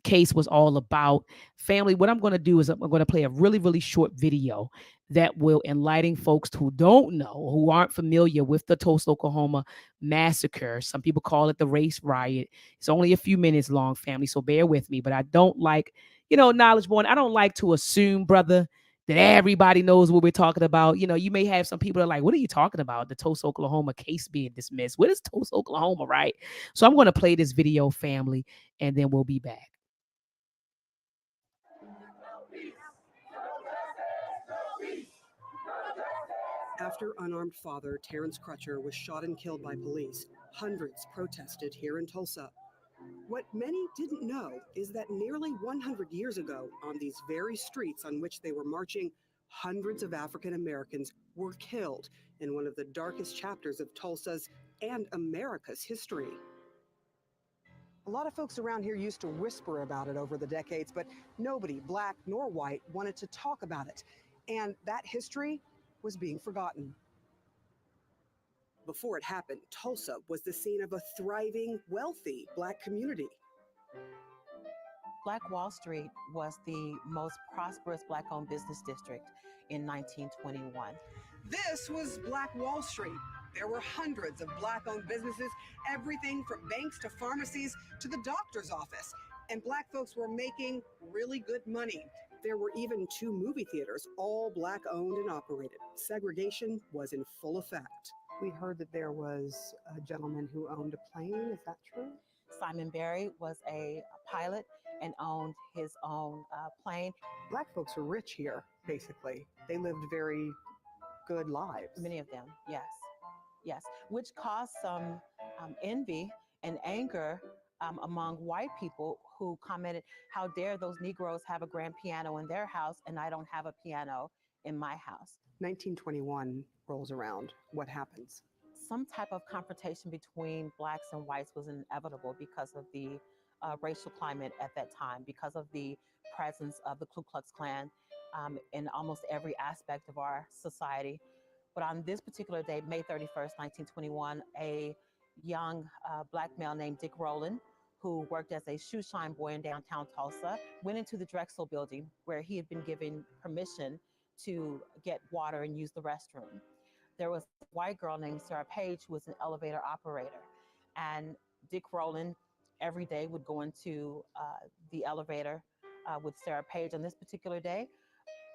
case was all about, family, what I'm going to do is I'm going to play a really, really short video that will enlighten folks who don't know, who aren't familiar with the Tulsa, Oklahoma massacre. Some people call it the race riot. It's only a few minutes long, family, so bear with me. But I don't like, knowledge born. I don't like to assume, brother, that everybody knows what we're talking about. You may have some people that are like, what are you talking about? The Tulsa, Oklahoma case being dismissed. What is Tulsa, Oklahoma, right? So I'm going to play this video, family, and then we'll be back. After unarmed father Terrence Crutcher was shot and killed by police, hundreds protested here in Tulsa. What many didn't know is that nearly 100 years ago, on these very streets on which they were marching, hundreds of African Americans were killed in one of the darkest chapters of Tulsa's and America's history. A lot of folks around here used to whisper about it over the decades, but nobody, black nor white, wanted to talk about it. And that history was being forgotten. Before it happened, Tulsa was the scene of a thriving, wealthy black community. Black Wall Street was the most prosperous black-owned business district in 1921. This was Black Wall Street. There were hundreds of black-owned businesses, everything from banks to pharmacies to the doctor's office. And black folks were making really good money. There were even 2 movie theaters, all black-owned and operated. Segregation was in full effect. We heard that there was a gentleman who owned a plane. Is that true? Simon Berry was a pilot and owned his own plane. Black folks were rich here, basically. They lived very good lives. Many of them, yes. Yes, which caused some envy and anger among white people who commented, how dare those Negroes have a grand piano in their house and I don't have a piano in my house. 1921 rolls around. What happens? Some type of confrontation between blacks and whites was inevitable because of the racial climate at that time, because of the presence of the Ku Klux Klan in almost every aspect of our society. But on this particular day, May 31st, 1921, a young black male named Dick Rowland, who worked as a shoe shine boy in downtown Tulsa, went into the Drexel building where he had been given permission to get water and use the restroom. There was a white girl named Sarah Page who was an elevator operator. And Dick Rowland every day would go into the elevator with Sarah Page. On this particular day,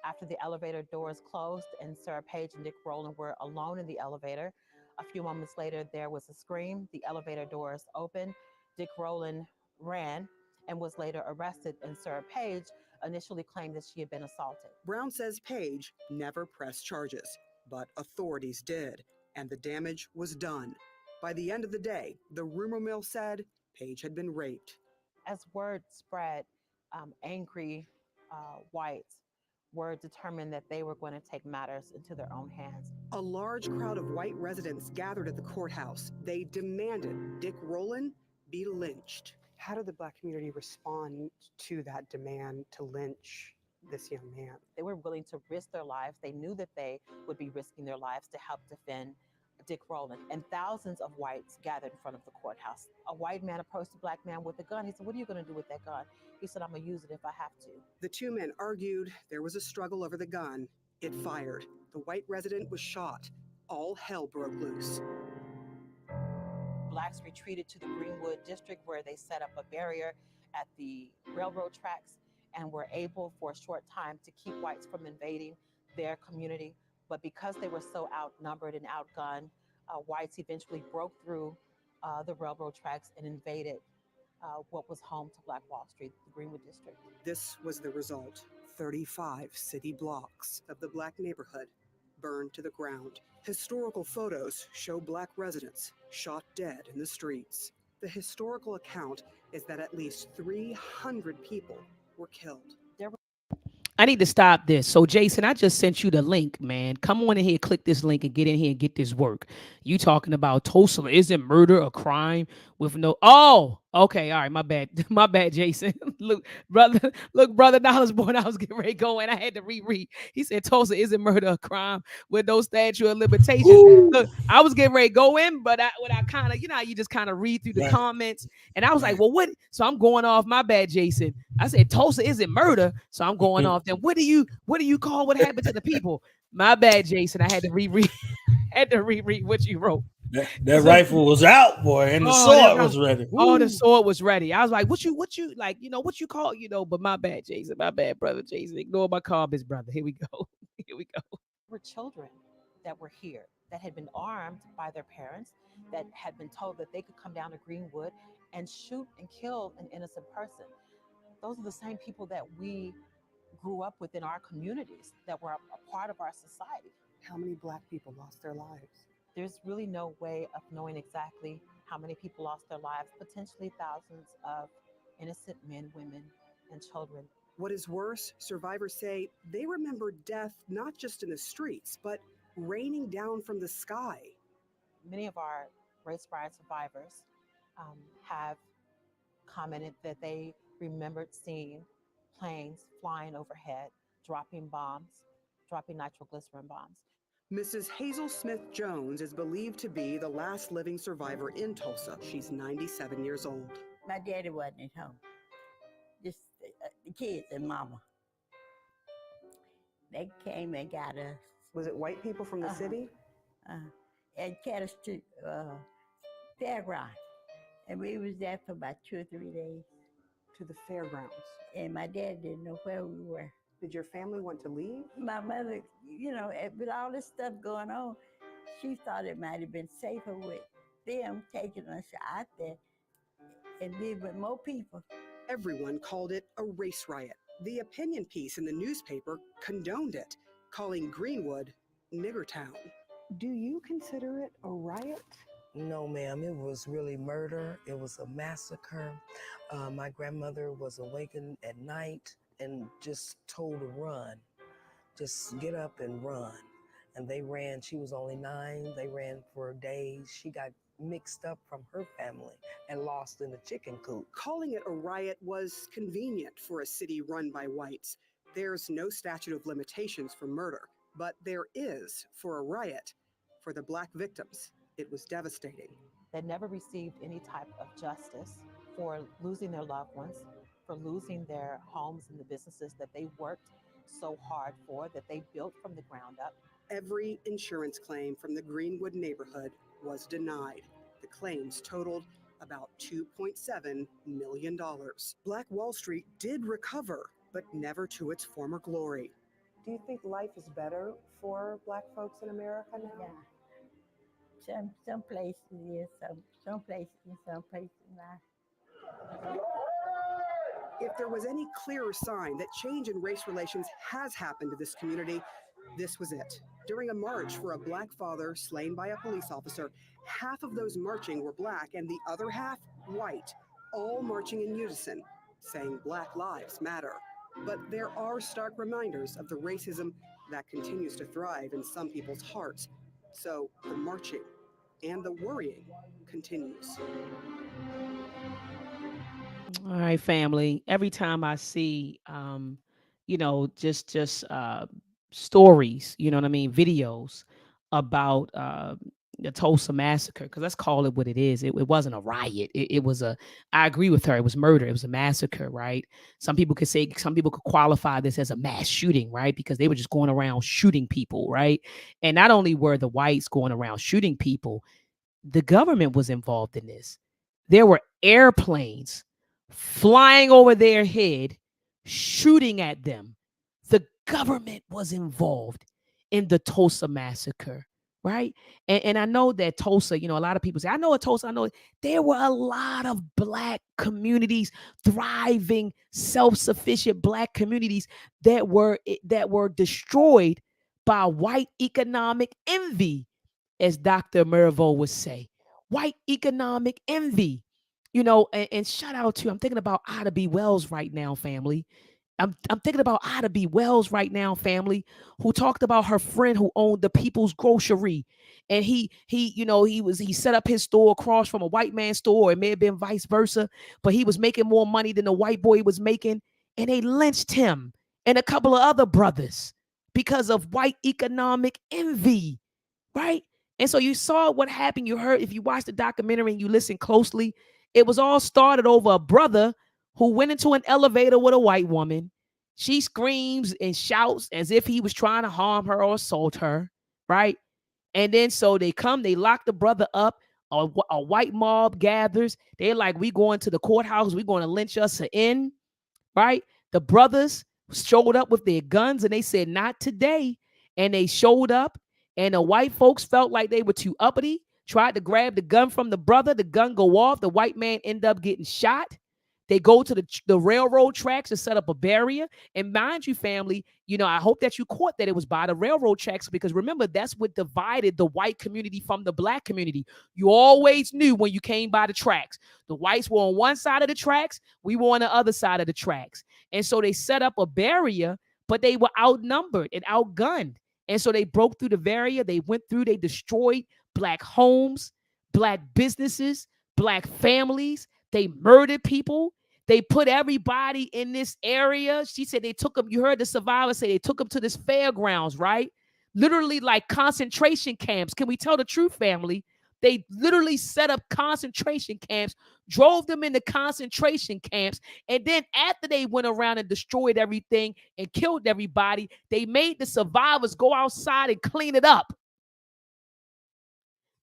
after the elevator doors closed and Sarah Page and Dick Rowland were alone in the elevator, a few moments later, there was a scream. The elevator doors opened. Dick Rowland ran and was later arrested, and Sarah Page initially claimed that she had been assaulted. Brown says Page never pressed charges, but authorities did, and the damage was done. By the end of the day, the rumor mill said Page had been raped. As word spread, angry whites were determined that they were going to take matters into their own hands. A large crowd of white residents gathered at the courthouse. They demanded Dick Rowland be lynched. How did the black community respond to that demand to lynch this young man? They were willing to risk their lives. They knew that they would be risking their lives to help defend Dick Rowland. And thousands of whites gathered in front of the courthouse. A white man approached a black man with a gun. He said, "What are you going to do with that gun?" He said, "I'm going to use it if I have to." The 2 men argued. There was a struggle over the gun. It fired. The white resident was shot. All hell broke loose. Blacks retreated to the Greenwood district where they set up a barrier at the railroad tracks and were able for a short time to keep whites from invading their community. But because they were so outnumbered and outgunned, whites eventually broke through the railroad tracks and invaded what was home to Black Wall Street, the Greenwood district. This was the result. 35 city blocks of the black neighborhood burned to the ground. Historical photos show black residents shot dead in the streets. The historical account is that at least 300 people were killed. I need to stop this. So, Jason, I just sent you the link, man. Come on in here, click this link and get in here and get this work. You talking about Tulsa, isn't murder a crime with no... Oh, okay. All right. My bad. My bad, Jason. Look, brother, Knowledge Born, I was getting ready to go and I had to reread. He said, Tulsa, isn't murder a crime with no statute of limitations? Look, I was getting ready to go in, but I kind of, you just kind of read through the comments. And I was like, well, what? So I'm going off. My bad, Jason. I said, Tulsa isn't murder. So I'm going off. Then what do you call what happened to the people? My bad, Jason. I had to reread. Had to reread what you wrote. That rifle was out, boy, and the That sword was ready. Oh, the Woo. sword was ready. I was like, what you like, what you call, but my bad, Jason. My bad, brother Jason. Ignore my comments, brother. Here we go. Here we go. Were children that were here that had been armed by their parents, that had been told that they could come down to Greenwood and shoot and kill an innocent person. Those are the same people that we grew up with in our communities, that were a part of our society. How many Black people lost their lives? There's really no way of knowing exactly how many people lost their lives, potentially thousands of innocent men, women, and children. What is worse, survivors say they remember death not just in the streets, but raining down from the sky. Many of our race riot survivors have commented that they remembered seeing planes flying overhead, dropping bombs, dropping nitroglycerin bombs. Mrs. Hazel Smith Jones is believed to be the last living survivor in Tulsa. She's 97 years old. My daddy wasn't at home, just the kids and mama. They came and got us. Was it white people from the city? And got us to fairground. And we was there for about 2 or 3 days. To the fairgrounds. And my dad didn't know where we were. Did your family want to leave? My mother, with all this stuff going on, she thought it might have been safer with them taking us out there and live with more people. Everyone called it a race riot. The opinion piece in the newspaper condoned it, calling Greenwood Niggertown. Do you consider it a riot? No, ma'am. It was really murder. It was a massacre. My grandmother was awakened at night and just told to run. Just get up and run. And they ran. She was only 9. They ran for days. She got mixed up from her family and lost in the chicken coop. Calling it a riot was convenient for a city run by whites. There's no statute of limitations for murder, but there is for a riot. For the Black victims, it was devastating. They never received any type of justice for losing their loved ones, for losing their homes and the businesses that they worked so hard for, that they built from the ground up. Every insurance claim from the Greenwood neighborhood was denied. The claims totaled about $2.7 million. Black Wall Street did recover, but never to its former glory. Do you think life is better for Black folks in America now? Yeah. Some places, yes, some places, some places not. If there was any clearer sign that change in race relations has happened to this community, this was it. During a march for a Black father slain by a police officer, half of those marching were Black and the other half white, all marching in unison, saying Black lives matter. But there are stark reminders of the racism that continues to thrive in some people's hearts. So the marching and the worrying continues. All right, family. Every time I see, just stories, you know what I mean, videos about the Tulsa Massacre, because let's call it what it is. It wasn't a riot. It was I agree with her. It was murder. It was a massacre, right? Some people could qualify this as a mass shooting, right? Because they were just going around shooting people, right? And not only were the whites going around shooting people, the government was involved in this. There were airplanes flying over their head, shooting at them. The government was involved in the Tulsa Massacre, right? And I know that Tulsa, a lot of people say, I know a Tulsa, I know there were a lot of Black communities, thriving, self-sufficient Black communities that were destroyed by white economic envy, as Dr. Mervo would say. White economic envy. And shout out to, I'm thinking about Ida B. Wells right now, family. I'm thinking about Ida B. Wells right now, family, who talked about her friend who owned the People's Grocery. And he set up his store across from a white man's store. It may have been vice versa, but he was making more money than the white boy was making. And they lynched him and a couple of other brothers because of white economic envy, right? And so you saw what happened. You heard, if you watched the documentary and you listen closely, it was all started over a brother who went into an elevator with a white woman. She screams and shouts as if he was trying to harm her or assault her, right? And then so they come, they lock the brother up. A white mob gathers. They're like, we going to the courthouse. We going to lynch us in, right? The brothers showed up with their guns and they said, not today. And they showed up, and the white folks felt like they were too uppity, tried to grab the gun from the brother. The gun go off. The white man end up getting shot. They go to the railroad tracks to set up a barrier. And mind you, family, I hope that you caught that it was by the railroad tracks, because remember, that's what divided the white community from the black community. You always knew when you came by the tracks. The whites were on one side of the tracks. We were on the other side of the tracks. And so they set up a barrier, but they were outnumbered and outgunned. And so they broke through the barrier. They went through, they destroyed black homes, black businesses, black families. They murdered people. They put everybody in this area. She said they took them. You heard the survivor say they took them to this fairgrounds, right? Literally like concentration camps. Can we tell the truth, family? They literally set up concentration camps, drove them into concentration camps. And then after they went around and destroyed everything and killed everybody, they made the survivors go outside and clean it up.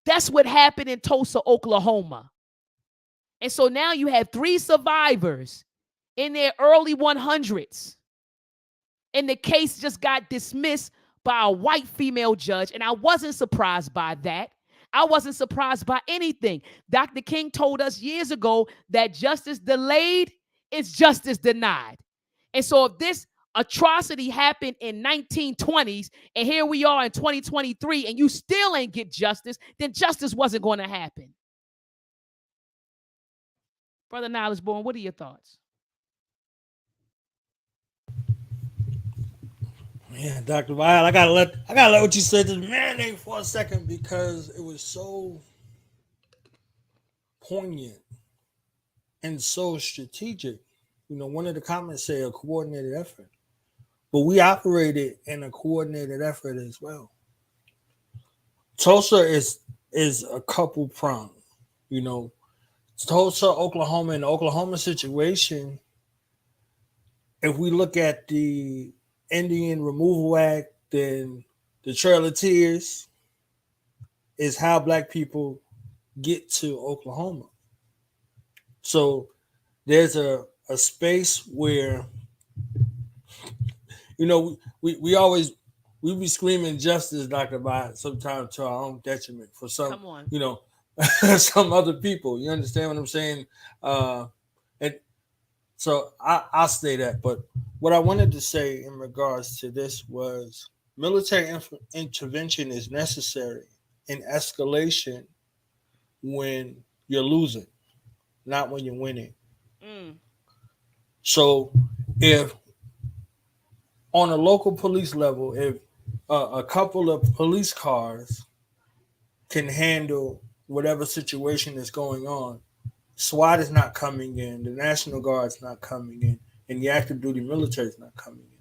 That's what happened in Tulsa, Oklahoma. And so now you have 3 survivors in their early 100s. And the case just got dismissed by a white female judge. And I wasn't surprised by that. I wasn't surprised by anything. Dr. King told us years ago that justice delayed is justice denied. And so if this atrocity happened in 1920s and here we are in 2023 and you still ain't get justice, then justice wasn't going to happen. Brother Knowledge Born, what are your thoughts? Yeah, Dr. Vile, I gotta let what you said to marinate for a second, because it was so poignant and so strategic. One of the comments say a coordinated effort, but we operated in a coordinated effort as well. Tulsa is a couple pronged, Tulsa, Oklahoma, and the Oklahoma situation, if we look at the Indian Removal Act, then the Trail of Tears is how black people get to Oklahoma. So there's a space where, we be screaming justice, Dr. Biden, sometimes to our own detriment for some, some other people. You understand what I'm saying? And so I'll say that. But what I wanted to say in regards to this was military intervention is necessary in escalation when you're losing, not when you're winning. So if on a local police level, if a couple of police cars can handle whatever situation is going on, SWAT is not coming in, the National Guard is not coming in, and the active duty military is not coming in.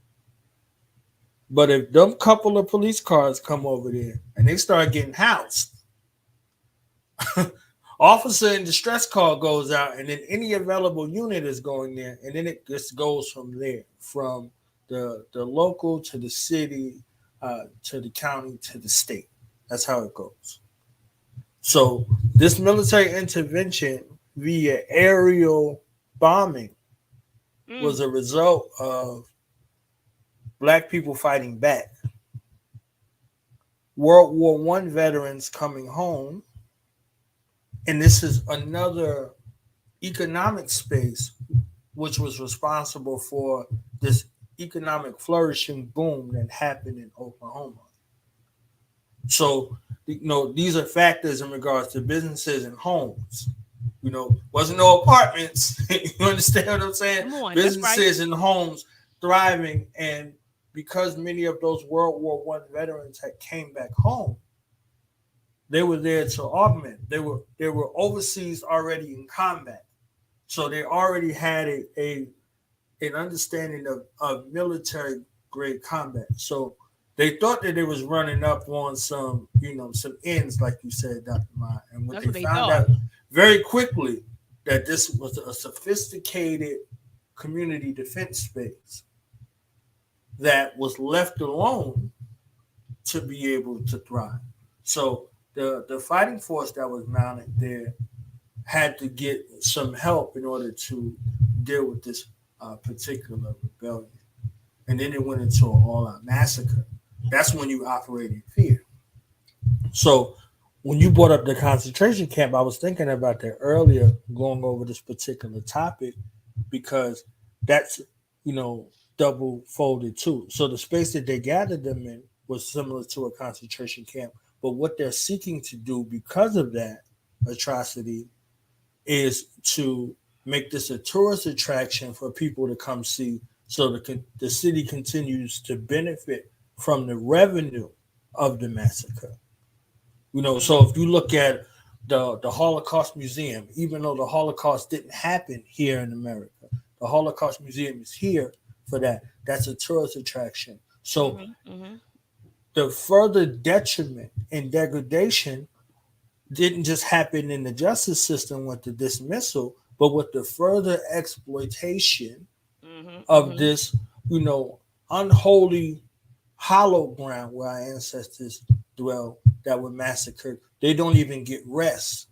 But if them couple of police cars come over there and they start getting housed, officer in distress call goes out, and then any available unit is going there, and then it just goes from there, from the local to the city, to the county, to the state. That's how it goes. So this military intervention via aerial bombing was a result of black people fighting back. World War I veterans coming home. And this is another economic space which was responsible for this economic flourishing boom that happened in Oklahoma. So, these are factors in regards to businesses and homes. Wasn't no apartments. You understand what I'm saying? Come on, businesses and homes thriving. And because many of those World War I veterans had came back home, they were there to augment. They were overseas already in combat. So they already had an understanding of military grade combat. So they thought that they was running up on some ends, like you said, Dr. Maat. And what they found out very quickly, that this was a sophisticated community defense space. that was left alone to be able to thrive. So the fighting force that was mounted there had to get some help in order to deal with this particular rebellion. And then it went into an all-out massacre. That's when you operate in fear. So when you brought up the concentration camp, I was thinking about that earlier, going over this particular topic, because that's, you know, double folded too. So the space that they gathered them in was similar to a concentration camp, but what they're seeking to do because of that atrocity is to make this a tourist attraction for people to come see, so the city continues to benefit from the revenue of the massacre. You know, so if you look at the Holocaust Museum, even though the Holocaust didn't happen here in America, the Holocaust Museum is here for that. That's a tourist attraction. So the further detriment and degradation didn't just happen in the justice system with the dismissal, but with the further exploitation of this, you know, unholy hollow ground where our ancestors dwell that were massacred. They don't even get rest.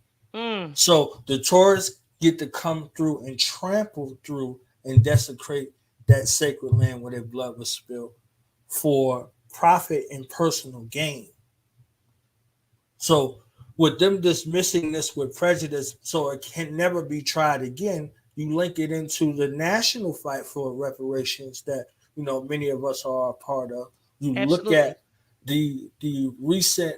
So the tourists get to come through and trample through and desecrate that sacred land where their blood was spilled for profit and personal gain. So with them dismissing this with prejudice so it can never be tried again, you link it into the national fight for reparations that, you know, many of us are a part of. You look at the recent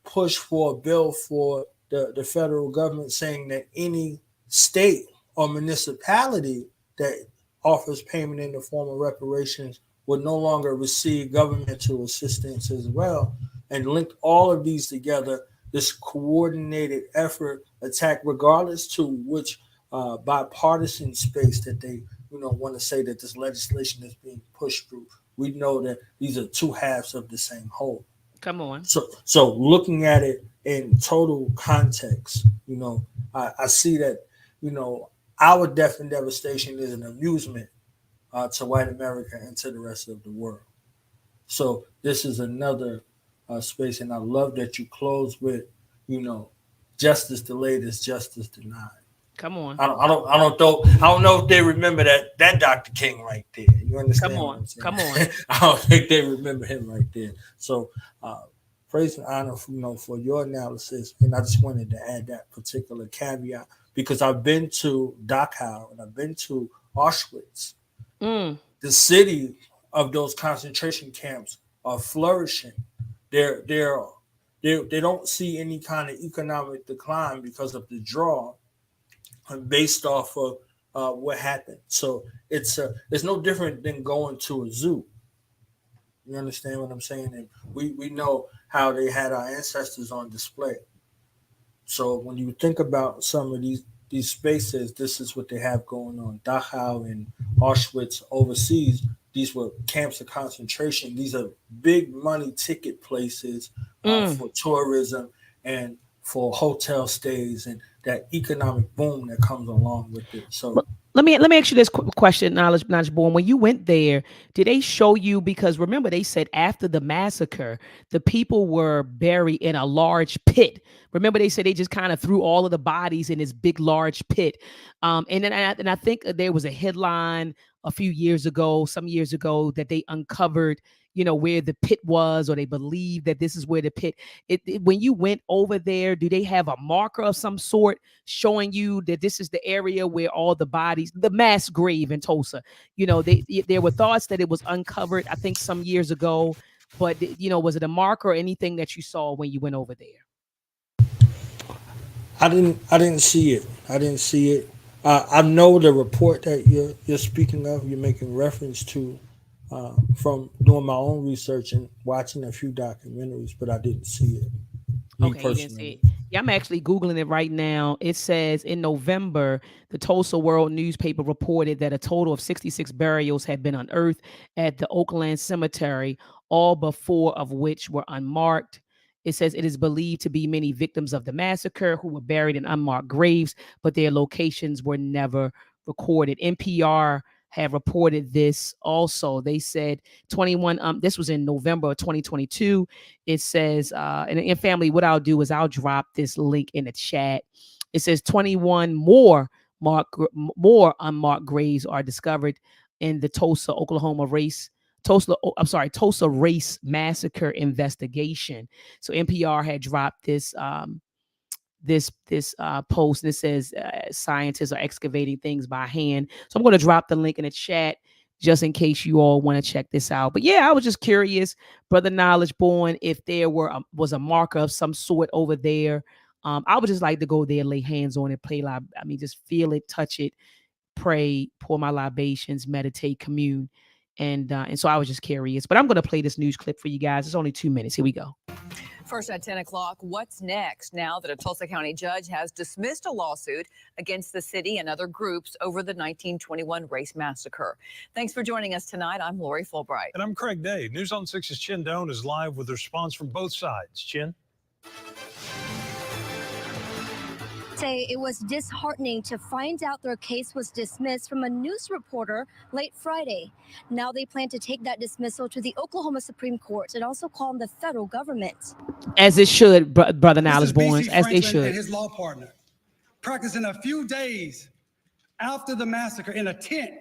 push for a bill for the federal government saying that any state or municipality that offers payment in the form of reparations would no longer receive governmental assistance as well, and link all of these together, this coordinated effort attack, regardless to which bipartisan space that they, you know, want to say that this legislation is being pushed through. We know that these are two halves of the same whole. Come on. So looking at it in total context, you know, I see that, you know, our death and devastation is an amusement to white America and to the rest of the world. So this is another space, and I love that you close with, you know, justice delayed is justice denied. Come on. I don't know if they remember that Dr. King right there. You understand? Come on. What I'm saying? Come on. I don't think they remember him right there. So praise and honor for, you know, for your analysis, and I just wanted to add that particular caveat because I've been to Dachau and I've been to Auschwitz. The city of those concentration camps are flourishing. They don't see any kind of economic decline because of the draw based off of what happened. So it's no different than going to a zoo. You understand what I'm saying? And we know how they had our ancestors on display. So when you think about some of these spaces, this is what they have going on. Dachau and Auschwitz overseas, these were camps of concentration. These are big money ticket places for tourism and for hotel stays and that economic boom that comes along with it. So let me ask you this question, Knowledge Born. When you went there, did they show you, because remember they said after the massacre, the people were buried in a large pit. Remember they said they just kind of threw all of the bodies in this big large pit. And I think there was a headline some years ago that they uncovered, you know, where the pit was, or they believe that this is where the pit. When you went over there, do they have a marker of some sort showing you that this is the area where all the bodies, the mass grave in Tulsa, you know, there were thoughts that it was uncovered, I think some years ago, but you know, was it a marker or anything that you saw when you went over there? I didn't see it. I didn't see it. I know the report that you're speaking of. You're making reference to from doing my own research and watching a few documentaries, but I didn't see it. Okay, you didn't see it. Yeah, I'm actually Googling it right now. It says in November, the Tulsa World newspaper reported that a total of 66 burials had been unearthed at the Oakland Cemetery, all but 4 of which were unmarked. It says it is believed to be many victims of the massacre who were buried in unmarked graves, but their locations were never recorded. NPR have reported this also. They said 21, this was in November of 2022. It says, and family, what I'll do is I'll drop this link in the chat. It says 21 more unmarked graves are discovered in the Tulsa race massacre investigation. So NPR had dropped this post, and it says scientists are excavating things by hand. So I'm going to drop the link in the chat just in case you all want to check this out. But yeah, I was just curious, Brother Knowledge Born, if there was a marker of some sort over there. I would just like to go there, lay hands on it, just feel it, touch it, pray, pour my libations, meditate, commune. And so I was just curious. But I'm going to play this news clip for you guys. It's only 2 minutes. Here we go. First at 10 o'clock, what's next now that a Tulsa County judge has dismissed a lawsuit against the city and other groups over the 1921 race massacre? Thanks for joining us tonight. I'm Lori Fulbright. And I'm Craig Day. News on 6's Chin Doan is live with a response from both sides. Chin? Say it was disheartening to find out their case was dismissed from a news reporter late Friday. Now they plan to take that dismissal to the Oklahoma Supreme Court and also call on the federal government. As it should, Brother Knowledge Born, as they should. And his law partner, practicing a few days after the massacre in a tent,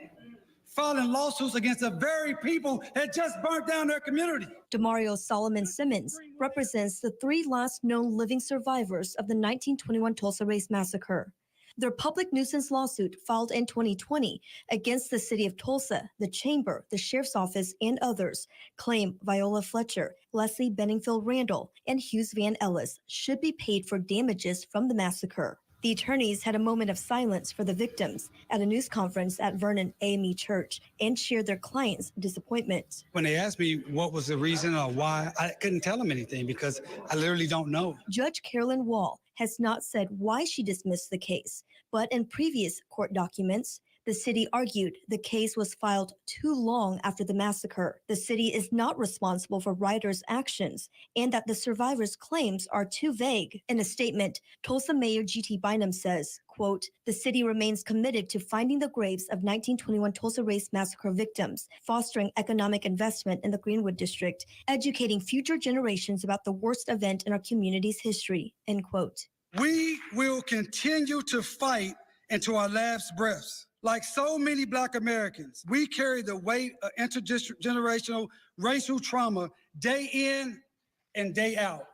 filing lawsuits against the very people that just burnt down their community. Demario Solomon Simmons represents the 3 last known living survivors of the 1921 Tulsa Race Massacre. Their public nuisance lawsuit filed in 2020 against the city of Tulsa, the chamber, the sheriff's office, and others claim Viola Fletcher, Leslie Benningfield Randall, and Hughes Van Ellis should be paid for damages from the massacre. The attorneys had a moment of silence for the victims at a news conference at Vernon AME Church and shared their clients' disappointment. When they asked me what was the reason or why, I couldn't tell them anything because I literally don't know. Judge Carolyn Wall has not said why she dismissed the case, but in previous court documents, the city argued the case was filed too long after the massacre. The city is not responsible for rioters' actions and that the survivors' claims are too vague. In a statement, Tulsa Mayor G.T. Bynum says, quote, "The city remains committed to finding the graves of 1921 Tulsa Race Massacre victims, fostering economic investment in the Greenwood District, educating future generations about the worst event in our community's history," end quote. We will continue to fight into our last breaths. Like so many Black Americans, we carry the weight of intergenerational racial trauma day in and day out.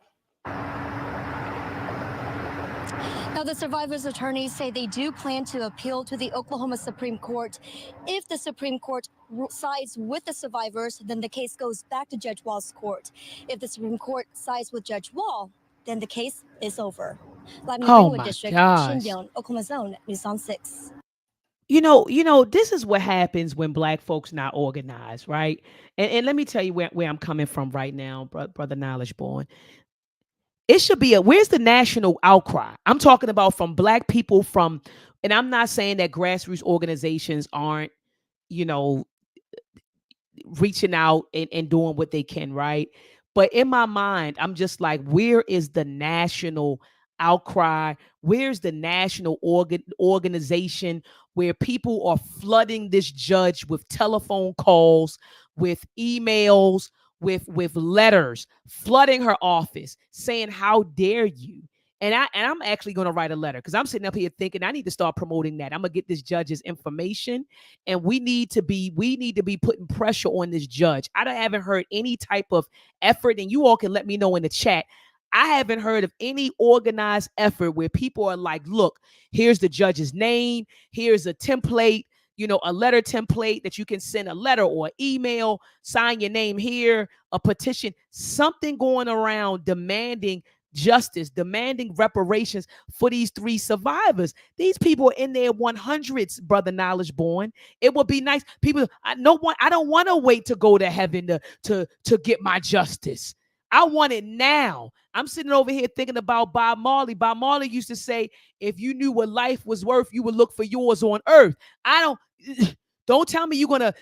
Now, the survivors' attorneys say they do plan to appeal to the Oklahoma Supreme Court. If the Supreme Court sides with the survivors, then the case goes back to Judge Wall's court. If the Supreme Court sides with Judge Wall, then the case is over. Live in the Greenwood District, Shindown, Oklahoma Zone, News on 6. You know, this is what happens when Black folks not organized, right? And let me tell you where I'm coming from right now, Brother Knowledge Born. It should be where's the national outcry? I'm talking about from Black people and I'm not saying that grassroots organizations aren't, reaching out and doing what they can, right? But in my mind, I'm just like, where is the national outcry? Where's the national organization where people are flooding this judge with telephone calls, with emails, with letters, flooding her office, saying, "How dare you?" And I'm actually going to write a letter because I'm sitting up here thinking I need to start promoting that. I'm going to get this judge's information, and we need to be putting pressure on this judge. I haven't heard any type of effort, and you all can let me know in the chat. I haven't heard of any organized effort where people are like, look, here's the judge's name. Here's a template, a letter template that you can send a letter or an email, sign your name here, a petition, something going around demanding justice, demanding reparations for these 3 survivors. These people are in their 100s, Brother Knowledge Born. It would be nice. People, I don't want to wait to go to heaven to get my justice. I want it now. I'm sitting over here thinking about Bob Marley. Bob Marley used to say, if you knew what life was worth, you would look for yours on earth. Don't tell me you're going to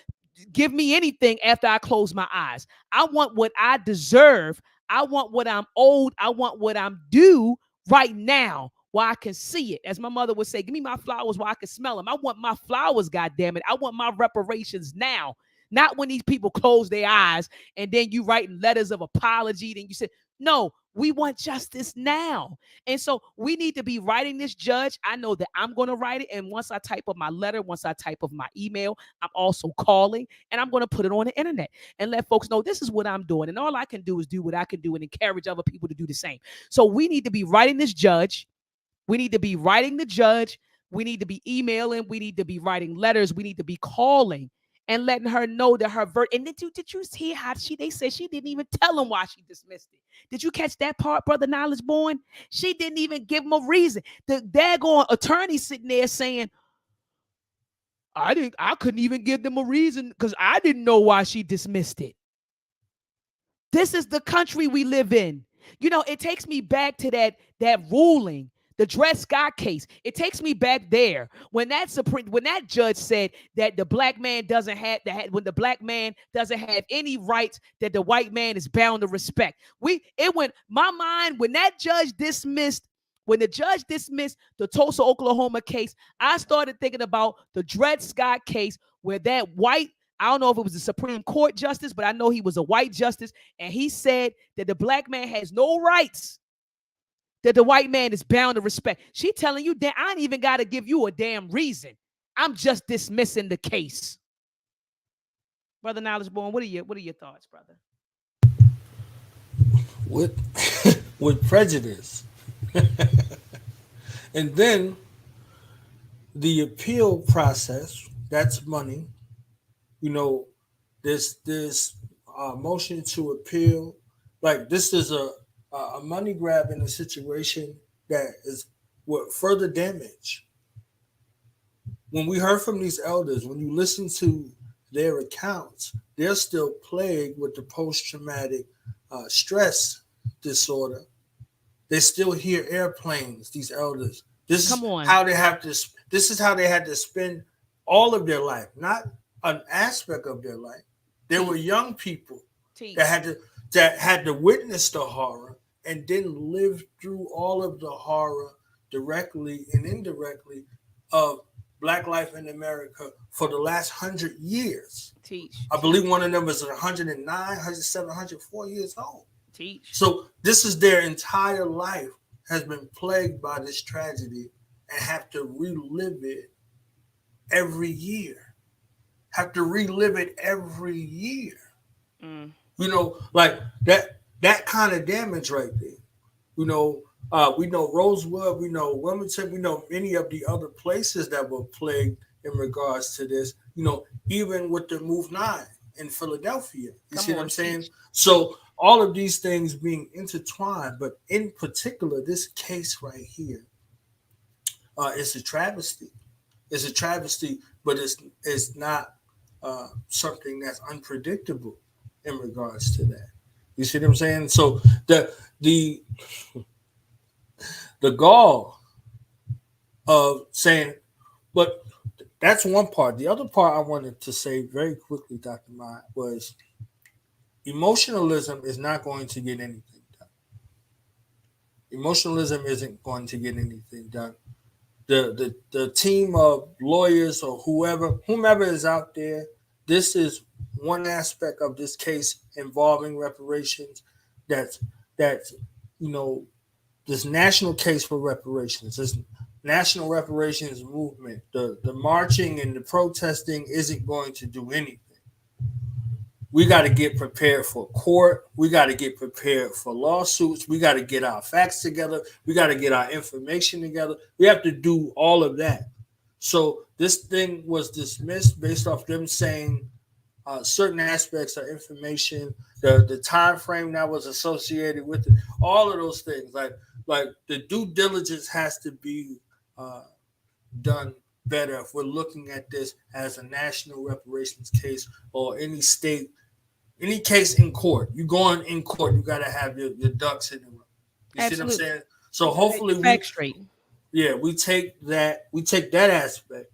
give me anything after I close my eyes. I want what I deserve. I want what I'm owed. I want what I'm due right now while I can see it. As my mother would say, give me my flowers while I can smell them. I want my flowers, goddammit. I want my reparations now. Not when these people close their eyes and then you writing letters of apology. Then you say, no, we want justice now. And so we need to be writing this, judge. I know that I'm going to write it. And once I type up my letter, once I type up my email, I'm also calling and I'm going to put it on the internet and let folks know this is what I'm doing. And all I can do is do what I can do and encourage other people to do the same. So we need to be writing this, judge. We need to be writing the judge. We need to be emailing. We need to be writing letters. We need to be calling and letting her know that her and did you hear how they said she didn't even tell him why she dismissed it? Did you catch that part, Brother Knowledge Born? She didn't even give him a reason. The daggone attorney sitting there saying, I couldn't even give them a reason because I didn't know why she dismissed it. This is the country we live in. You know, it takes me back to that ruling, the Dred Scott case. It takes me back there when that judge said that the black man doesn't have when the black man doesn't have any rights that the white man is bound to respect. It went my mind when that judge dismissed. When the judge dismissed the Tulsa, Oklahoma case, I started thinking about the Dred Scott case where that white, I don't know if it was a Supreme Court justice, but I know he was a white justice, and he said that the black man has no rights that the white man is bound to respect. She telling you that I ain't even got to give you a damn reason. I'm just dismissing the case. Brother Knowledge Born, what are your thoughts, brother? With prejudice. And then the appeal process, that's money. You know, this motion to appeal, like this is a money grab in a situation that is what further damage. When we heard from these elders, when you listen to their accounts, they're still plagued with the post-traumatic stress disorder. They still hear airplanes, these elders. This is how they had to spend all of their life, not an aspect of their life. There were young people that had to witness the horror and then live through all of the horror directly and indirectly of Black life in America for the last 100 years. I believe one of them was 109, 107, 104 years old. So this is their entire life has been plagued by this tragedy and have to relive it every year. You know, like that kind of damage right there. You know, we know Rosewood, we know Wilmington, we know many of the other places that were plagued in regards to this. You know, even with the Move 9 in Philadelphia. You see what I'm saying? So all of these things being intertwined, but in particular, this case right here is a travesty. It's a travesty, but it's not something that's unpredictable in regards to that. You see what I'm saying? So the gall of saying, but that's one part. The other part I wanted to say very quickly, Dr. Maat, was emotionalism is not going to get anything done. Emotionalism isn't going to get anything done. The team of lawyers or whomever is out there, this is one aspect of this case involving reparations. That's you know, this national case for reparations, this national reparations movement, the marching and the protesting isn't going to do anything. We got to get prepared for court. We got to get prepared for lawsuits. We got to get our facts together. We got to get our information together. We have to do all of that. So this thing was dismissed based off them saying certain aspects of information, the time frame that was associated with it, all of those things. Like the due diligence has to be done better if we're looking at this as a national reparations case or any state, any case in court. You going in court, you got to have your ducks in the row. You see what I'm saying? So hopefully we take that aspect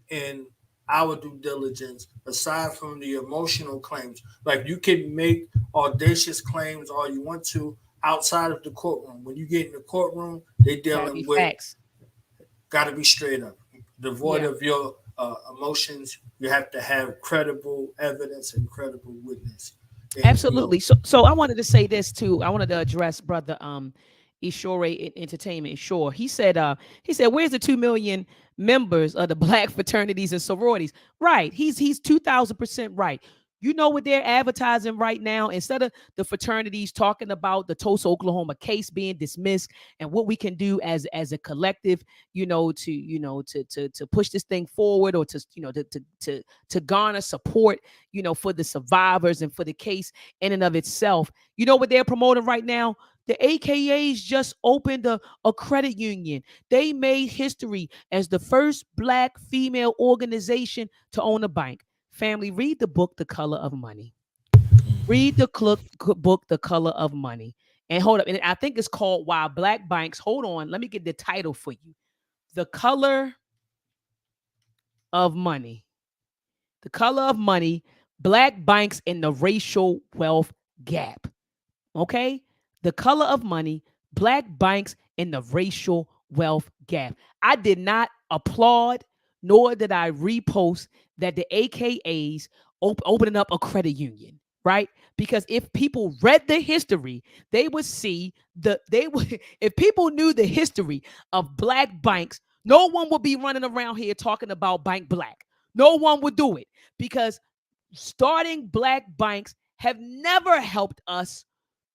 in our due diligence, aside from the emotional claims. Like, you can make audacious claims all you want to, outside of the courtroom. When you get in the courtroom, they dealing with facts. Got to be straight up, devoid Yeah. of your emotions. You have to have credible evidence and credible witness. And, Absolutely. So I wanted to say this too. I wanted to address brother Ishore Entertainment. Sure. He said, where's the 2 million members of the black fraternities and sororities? Right. He's 2000% right. You know what they're advertising right now? Instead of the fraternities talking about the Tulsa, Oklahoma case being dismissed and what we can do as a collective, to push this thing forward, or to garner support, for the survivors and for the case in and of itself. You know what they're promoting right now? The AKAs just opened a credit union. They made history as the first black female organization to own a bank. Family, read the book, The Color of Money. Read the book, The Color of Money. And hold up. And I think it's called Why Black Banks. Hold on. Let me get the title for you. The Color of Money. The Color of Money, Black Banks and the Racial Wealth Gap. Okay? The Color of Money, Black Banks and the Racial Wealth Gap. I did not applaud, nor did I repost that the AKAs opening up a credit union, right? Because if people read the history, they would see if people knew the history of black banks, no one would be running around here talking about Bank Black. No one would do it, because starting black banks have never helped us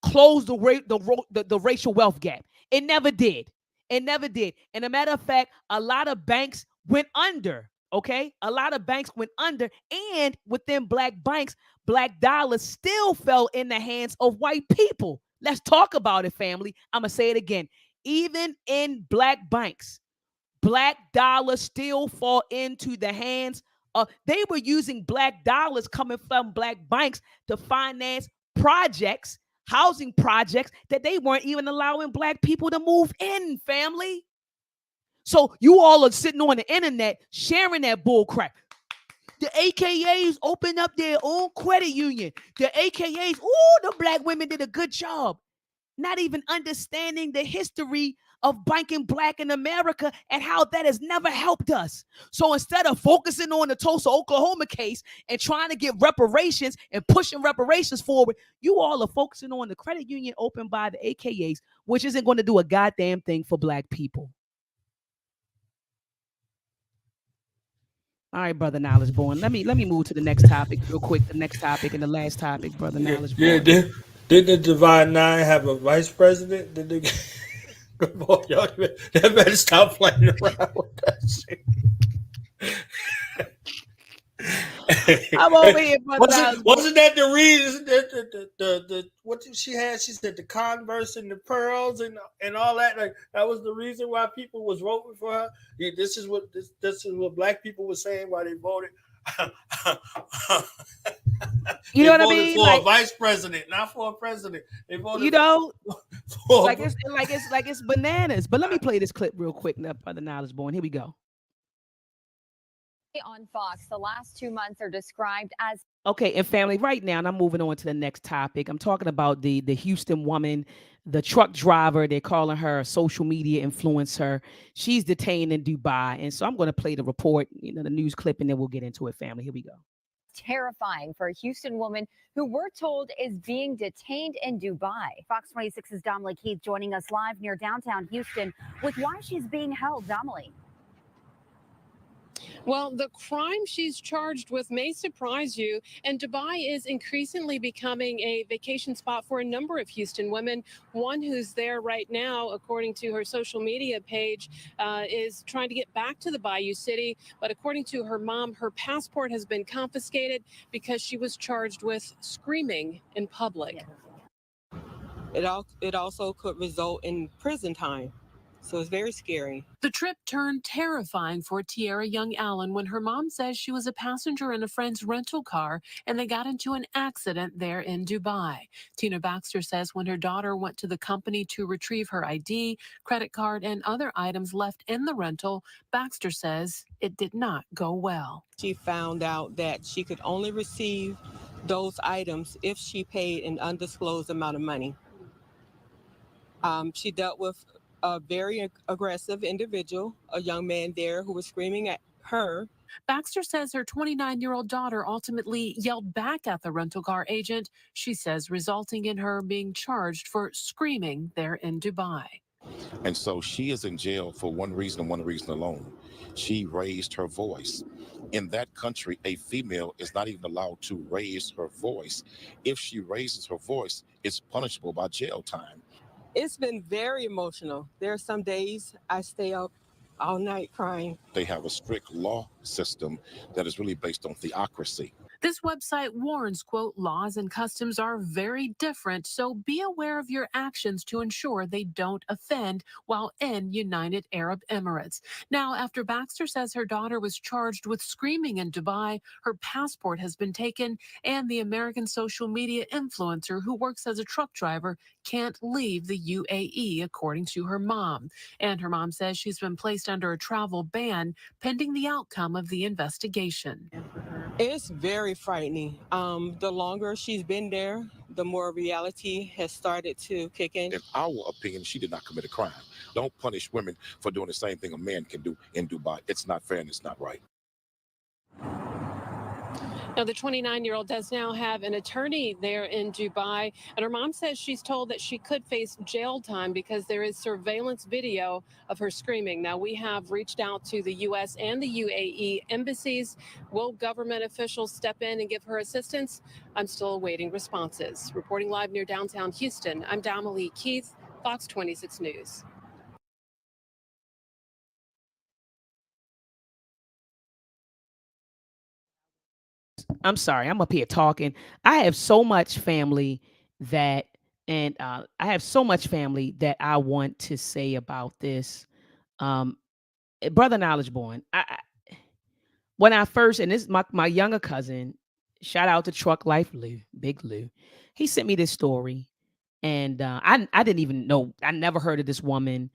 close the racial wealth gap. It never did. It never did. And a matter of fact, a lot of banks went under. Okay, a lot of banks went under, and within black banks, black dollars still fell in the hands of white people. Let's talk about it, family. I'm gonna say it again. Even in black banks, black dollars still fall into the hands of. They were using black dollars coming from black banks to finance projects, housing projects that they weren't even allowing black people to move in, family. So you all are sitting on the internet sharing that bull crap. The AKAs opened up their own credit union. The AKAs, the black women did a good job. Not even understanding the history of banking black in America and how that has never helped us. So instead of focusing on the Tulsa, Oklahoma case and trying to get reparations and pushing reparations forward, you all are focusing on the credit union opened by the AKAs, which isn't going to do a goddamn thing for black people. All right, brother Knowledge Born. Let me move to the next topic real quick. The next topic and the last topic, brother Knowledge Born. Didn't the Divine Nine have a vice president? Did they? Boy, y'all better stop playing around with that shit. I'm over here, brother. Wasn't that the reason the what did she had? She said the Converse and the pearls and all that. Like that was the reason why people was voting for her. Yeah, this is what black people were saying why they voted. You know what I mean? For a vice president, not for a president. They voted. For it's bananas. But let me play this clip real quick, brother Knowledge Born. Here we go. On Fox, the last 2 months are described as okay. And family, right now, and I'm moving on to the next topic. I'm talking about the Houston woman, the truck driver. They're calling her a social media influencer. She's detained in Dubai, and so I'm going to play the report, the news clip, and then we'll get into it. Family, here we go. Terrifying for a Houston woman who we're told is being detained in Dubai. Fox 26's Dominique Keith joining us live near downtown Houston with why she's being held. Dominique. Well, the crime she's charged with may surprise you, and Dubai is increasingly becoming a vacation spot for a number of Houston women. One who's there right now, according to her social media page, is trying to get back to the Bayou City, but according to her mom, her passport has been confiscated because she was charged with screaming in public. It also could result in prison time. So it's very scary. The trip turned terrifying for Tiara Young Allen when her mom says she was a passenger in a friend's rental car and they got into an accident there in Dubai. Tina Baxter says when her daughter went to the company to retrieve her ID, credit card, and other items left in the rental, Baxter says it did not go well. She found out that she could only receive those items if she paid an undisclosed amount of money. She dealt with a very aggressive individual, a young man there who was screaming at her. Baxter says her 29-year-old daughter ultimately yelled back at the rental car agent, she says, resulting in her being charged for screaming there in Dubai. And so she is in jail for one reason and one reason alone. She raised her voice. In that country, a female is not even allowed to raise her voice. If she raises her voice, it's punishable by jail time. It's been very emotional. There are some days I stay up all night crying. They have a strict law system that is really based on theocracy. This website warns, quote, laws and customs are very different, so be aware of your actions to ensure they don't offend while in United Arab Emirates. Now, after Baxter says her daughter was charged with screaming in Dubai, her passport has been taken, and the American social media influencer who works as a truck driver can't leave the UAE, according to her mom. And her mom says she's been placed under a travel ban pending the outcome of the investigation. It's very frightening. The longer she's been there, the more reality has started to kick in. In our opinion, she did not commit a crime. Don't punish women for doing the same thing a man can do in Dubai. It's not fair and it's not right. Now, the 29-year-old does now have an attorney there in Dubai, and her mom says she's told that she could face jail time because there is surveillance video of her screaming. Now, we have reached out to the U.S. and the UAE embassies. Will government officials step in and give her assistance? I'm still awaiting responses. Reporting live near downtown Houston, I'm Damalie Keith, Fox 26 News. I'm sorry, I'm up here talking. I have so much family that, and I have so much family that I want to say about this. Brother Knowledge Born, when I first, and this is my younger cousin, shout out to Truck Life Lou, Big Lou. He sent me this story, and I didn't even know. I never heard of this woman.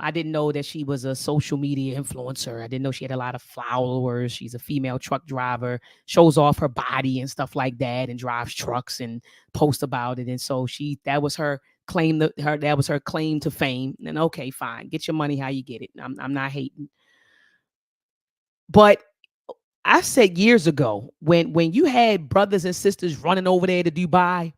I didn't know that she was a social media influencer. I didn't know she had a lot of followers. She's a female truck driver, shows off her body and stuff like that, and drives trucks and posts about it. And so that was her claim to fame. And okay, fine, get your money how you get it. I'm not hating, but I said years ago when you had brothers and sisters running over there to Dubai,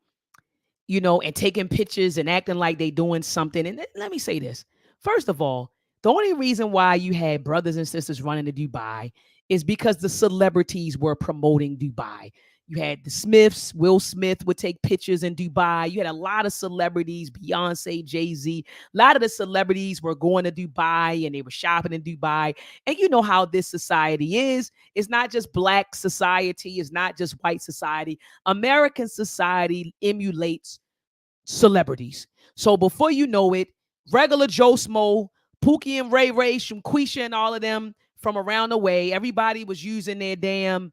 and taking pictures and acting like they doing something. And let me say this. First of all, the only reason why you had brothers and sisters running to Dubai is because the celebrities were promoting Dubai. You had the Smiths. Will Smith would take pictures in Dubai. You had a lot of celebrities, Beyonce, Jay-Z. A lot of the celebrities were going to Dubai and they were shopping in Dubai. And you know how this society is. It's not just black society. It's not just white society. American society emulates celebrities. So before you know it, regular Joe Smo, Pookie and Ray Ray, Quisha and all of them from around the way, everybody was using their damn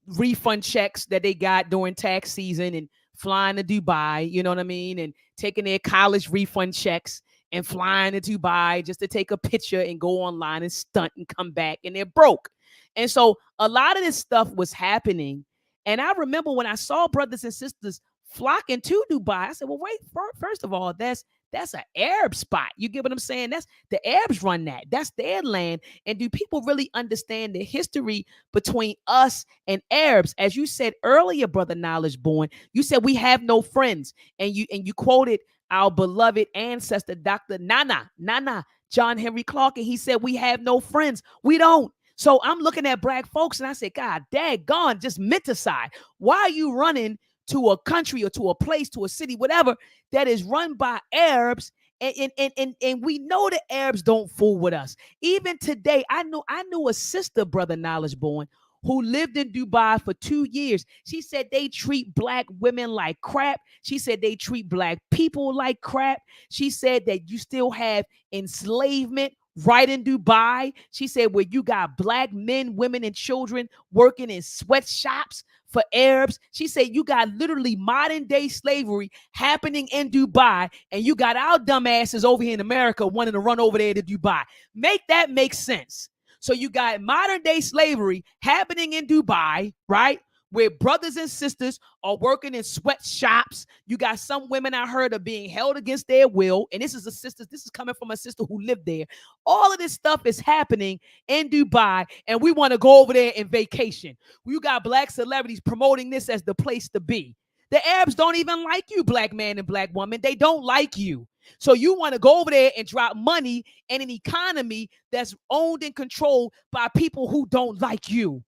refund checks that they got during tax season and flying to Dubai, you know what I mean? And taking their college refund checks and flying to Dubai just to take a picture and go online and stunt and come back, and they're broke. And so a lot of this stuff was happening. And I remember when I saw brothers and sisters flocking to Dubai, I said, well, wait, first of all, that's an Arab spot. You get what I'm saying? That's the Arabs run that. That's their land. And do people really understand the history between us and Arabs? As you said earlier, Brother Knowledge Born, you said we have no friends. And you quoted our beloved ancestor, Dr. Nana John Henry Clark, and he said we have no friends. We don't. So I'm looking at black folks and I said, God, daggone, just menticide. Why are you running to a country or to a place, to a city, whatever, that is run by Arabs? And we know the Arabs don't fool with us. Even today, I knew a sister, Brother Knowledge Born, who lived in Dubai for 2 years. She said they treat black women like crap. She said they treat black people like crap. She said that you still have enslavement right in Dubai. She said where you got black men, women, and children working in sweatshops for Arabs. She said you got literally modern day slavery happening in Dubai, and you got our dumbasses over here in America wanting to run over there to Dubai. Make that make sense. So you got modern day slavery happening in Dubai, right? where brothers and sisters are working in sweatshops. You got some women I heard are being held against their will. And this is coming from a sister who lived there. All of this stuff is happening in Dubai, and we want to go over there and vacation. You got black celebrities promoting this as the place to be. The Arabs don't even like you, black man and black woman. They don't like you. So you want to go over there and drop money in an economy that's owned and controlled by people who don't like you.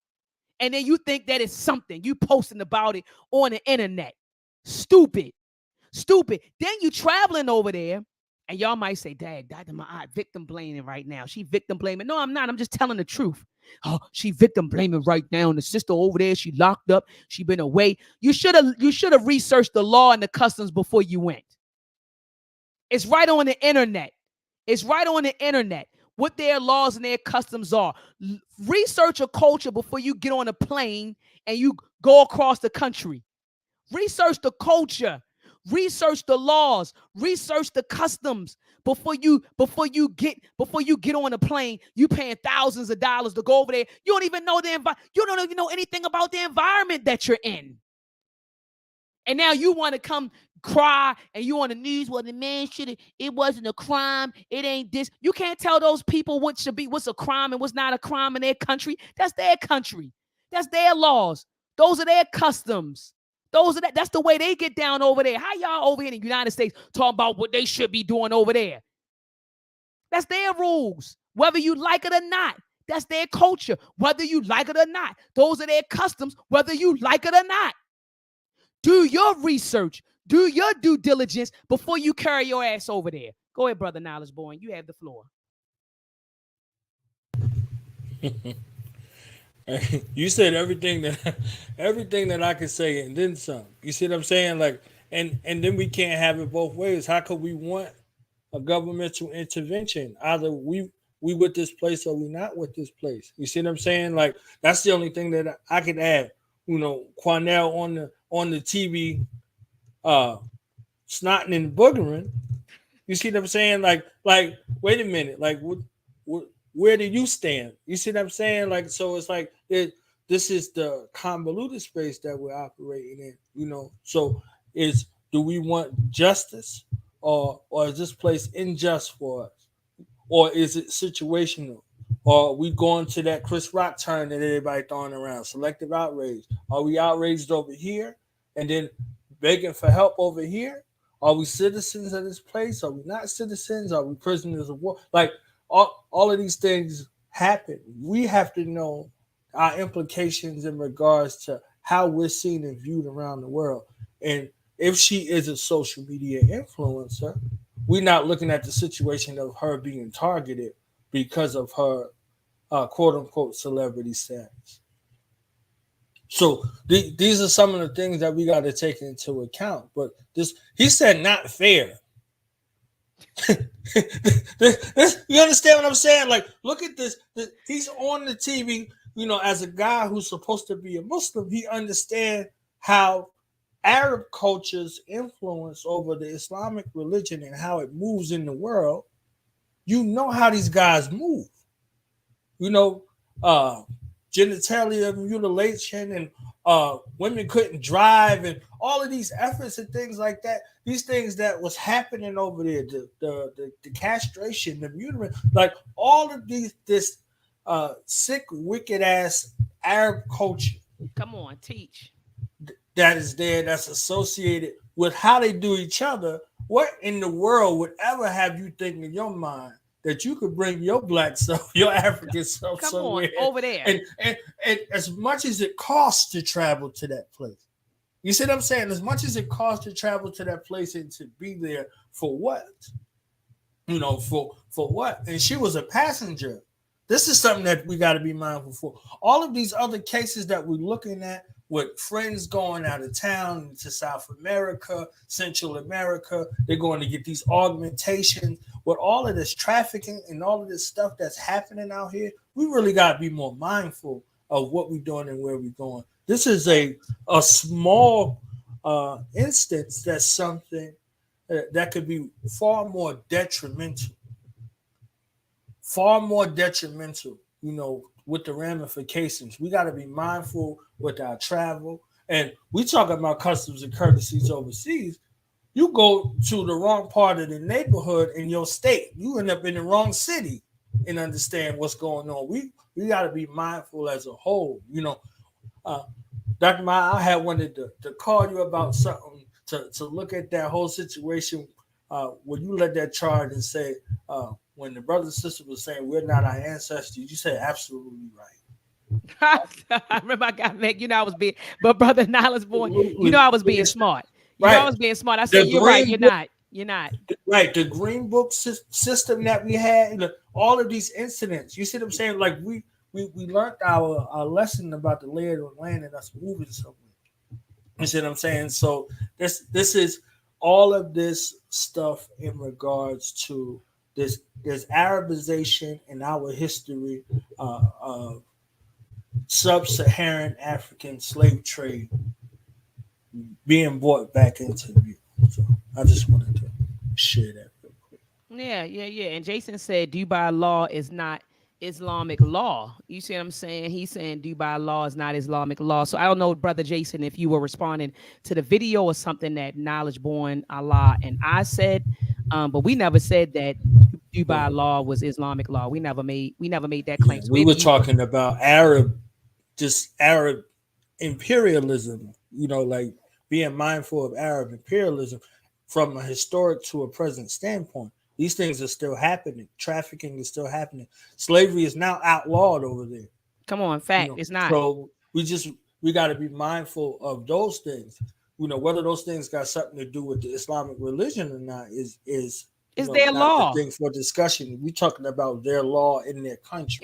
And then you think that it's something. You posting about it on the internet. Stupid. Then you traveling over there, and y'all might say, Dad, Dr. Maat, victim blaming right now. She victim blaming. No, I'm not. I'm just telling the truth. Oh, she victim blaming right now. And the sister over there, she locked up. She been away. You should have researched the law and the customs before you went. It's right on the internet. What their laws and their customs are. Research a culture before you get on a plane and you go across the country. Research the culture, research the laws, research the customs before you get on a plane. You paying thousands of dollars to go over there. You don't even know you don't even know anything about the environment that you're in. And now you want to come cry and you on the news, well, the man it wasn't a crime. It ain't this. You can't tell those people what's a crime and what's not a crime in their country. That's their country. That's their laws. Those are their customs. That's the way they get down over there. How y'all over here in the United States talking about what they should be doing over there? That's their rules. Whether you like it or not, that's their culture. Whether you like it or not, those are their customs, whether you like it or not. Do your research. Do your due diligence before you carry your ass over there. Go ahead, Brother Knowledge Born. You have the floor. You said everything that I could say and then some. You see what I'm saying? Like, and then we can't have it both ways. How could we want a governmental intervention? Either we with this place or we not with this place. You see what I'm saying? Like, that's the only thing that I could add. You know, Cornell on the TV, snotting and boogering. You see what I'm saying? Like, wait a minute. Like, where do you stand? You see what I'm saying? Like, so it's like this is the convoluted space that we're operating in. You know, so do we want justice, or is this place unjust for us, or is it situational? Or are we going to that Chris Rock turn that everybody throwing around, selective outrage? Are we outraged over here and then begging for help over here? Are we citizens of this place? Are we not citizens? Are we prisoners of war? Like, all of these things happen. We have to know our implications in regards to how we're seen and viewed around the world. And if she is a social media influencer, we're not looking at the situation of her being targeted because of her quote unquote celebrity status. So these are some of the things that we got to take into account. But he said not fair. You understand what I'm saying? Like, look at this. He's on the TV, you know, as a guy who's supposed to be a Muslim. He understands how Arab culture's influence over the Islamic religion and how it moves in the world. You know how these guys move. You know, genitalia mutilation and women couldn't drive and all of these efforts and things like that. These things that was happening over there, the castration, the mutilation, like all of this sick, wicked ass Arab culture. Come on, teach. That is there, that's associated with how they do each other. What in the world would ever have you think in your mind that you could bring your black self, your African self somewhere over there, and as much as it costs to travel to that place? You see what I'm saying? As much as it costs to travel to that place and to be there for what? You know, for what? And she was a passenger. This is something that we got to be mindful for. All of these other cases that we're looking at with friends going out of town to South America, Central America, they're going to get these augmentations. With all of this trafficking and all of this stuff that's happening out here, we really got to be more mindful of what we're doing and where we're going. This is a small instance that's something that could be far more detrimental, you know, with the ramifications. We got to be mindful with our travel. And we talk about customs and courtesies overseas. You go to the wrong part of the neighborhood in your state, you end up in the wrong city and understand what's going on. We got to be mindful as a whole. Dr. Ma, I had wanted to call you about something to look at that whole situation when you led that charge and say, when the brother and sister was saying we're not our ancestors, you said absolutely right. I remember I got mad. I was being, but brother Nyla's born. I was being smart. I was being smart. I said, you're right. You're not. You're not. Right. The Green Book system that we had, all of these incidents, you see what I'm saying? Like we learned our lesson about the lay of the land and us moving somewhere. You see what I'm saying? So this is all of this stuff in regards to this Arabization in our history of sub-Saharan African slave trade being brought back into view. So I just wanted to share that real quick. Yeah. And Jason said Dubai law is not Islamic law. You see what I'm saying? He's saying Dubai law is not Islamic law. So I don't know, brother Jason, if you were responding to the video or something that Knowledge Born Allah and I said, but we never said that Dubai law was Islamic law. We never made that claim. Yeah, we were talking about Arab imperialism, like being mindful of Arab imperialism from a historic to a present standpoint. These things are still happening. Trafficking is still happening. Slavery is now outlawed over there. Come on, fact, it's not. So we got to be mindful of those things. Whether those things got something to do with the Islamic religion or not is their law. The thing for discussion. We're talking about their law in their country.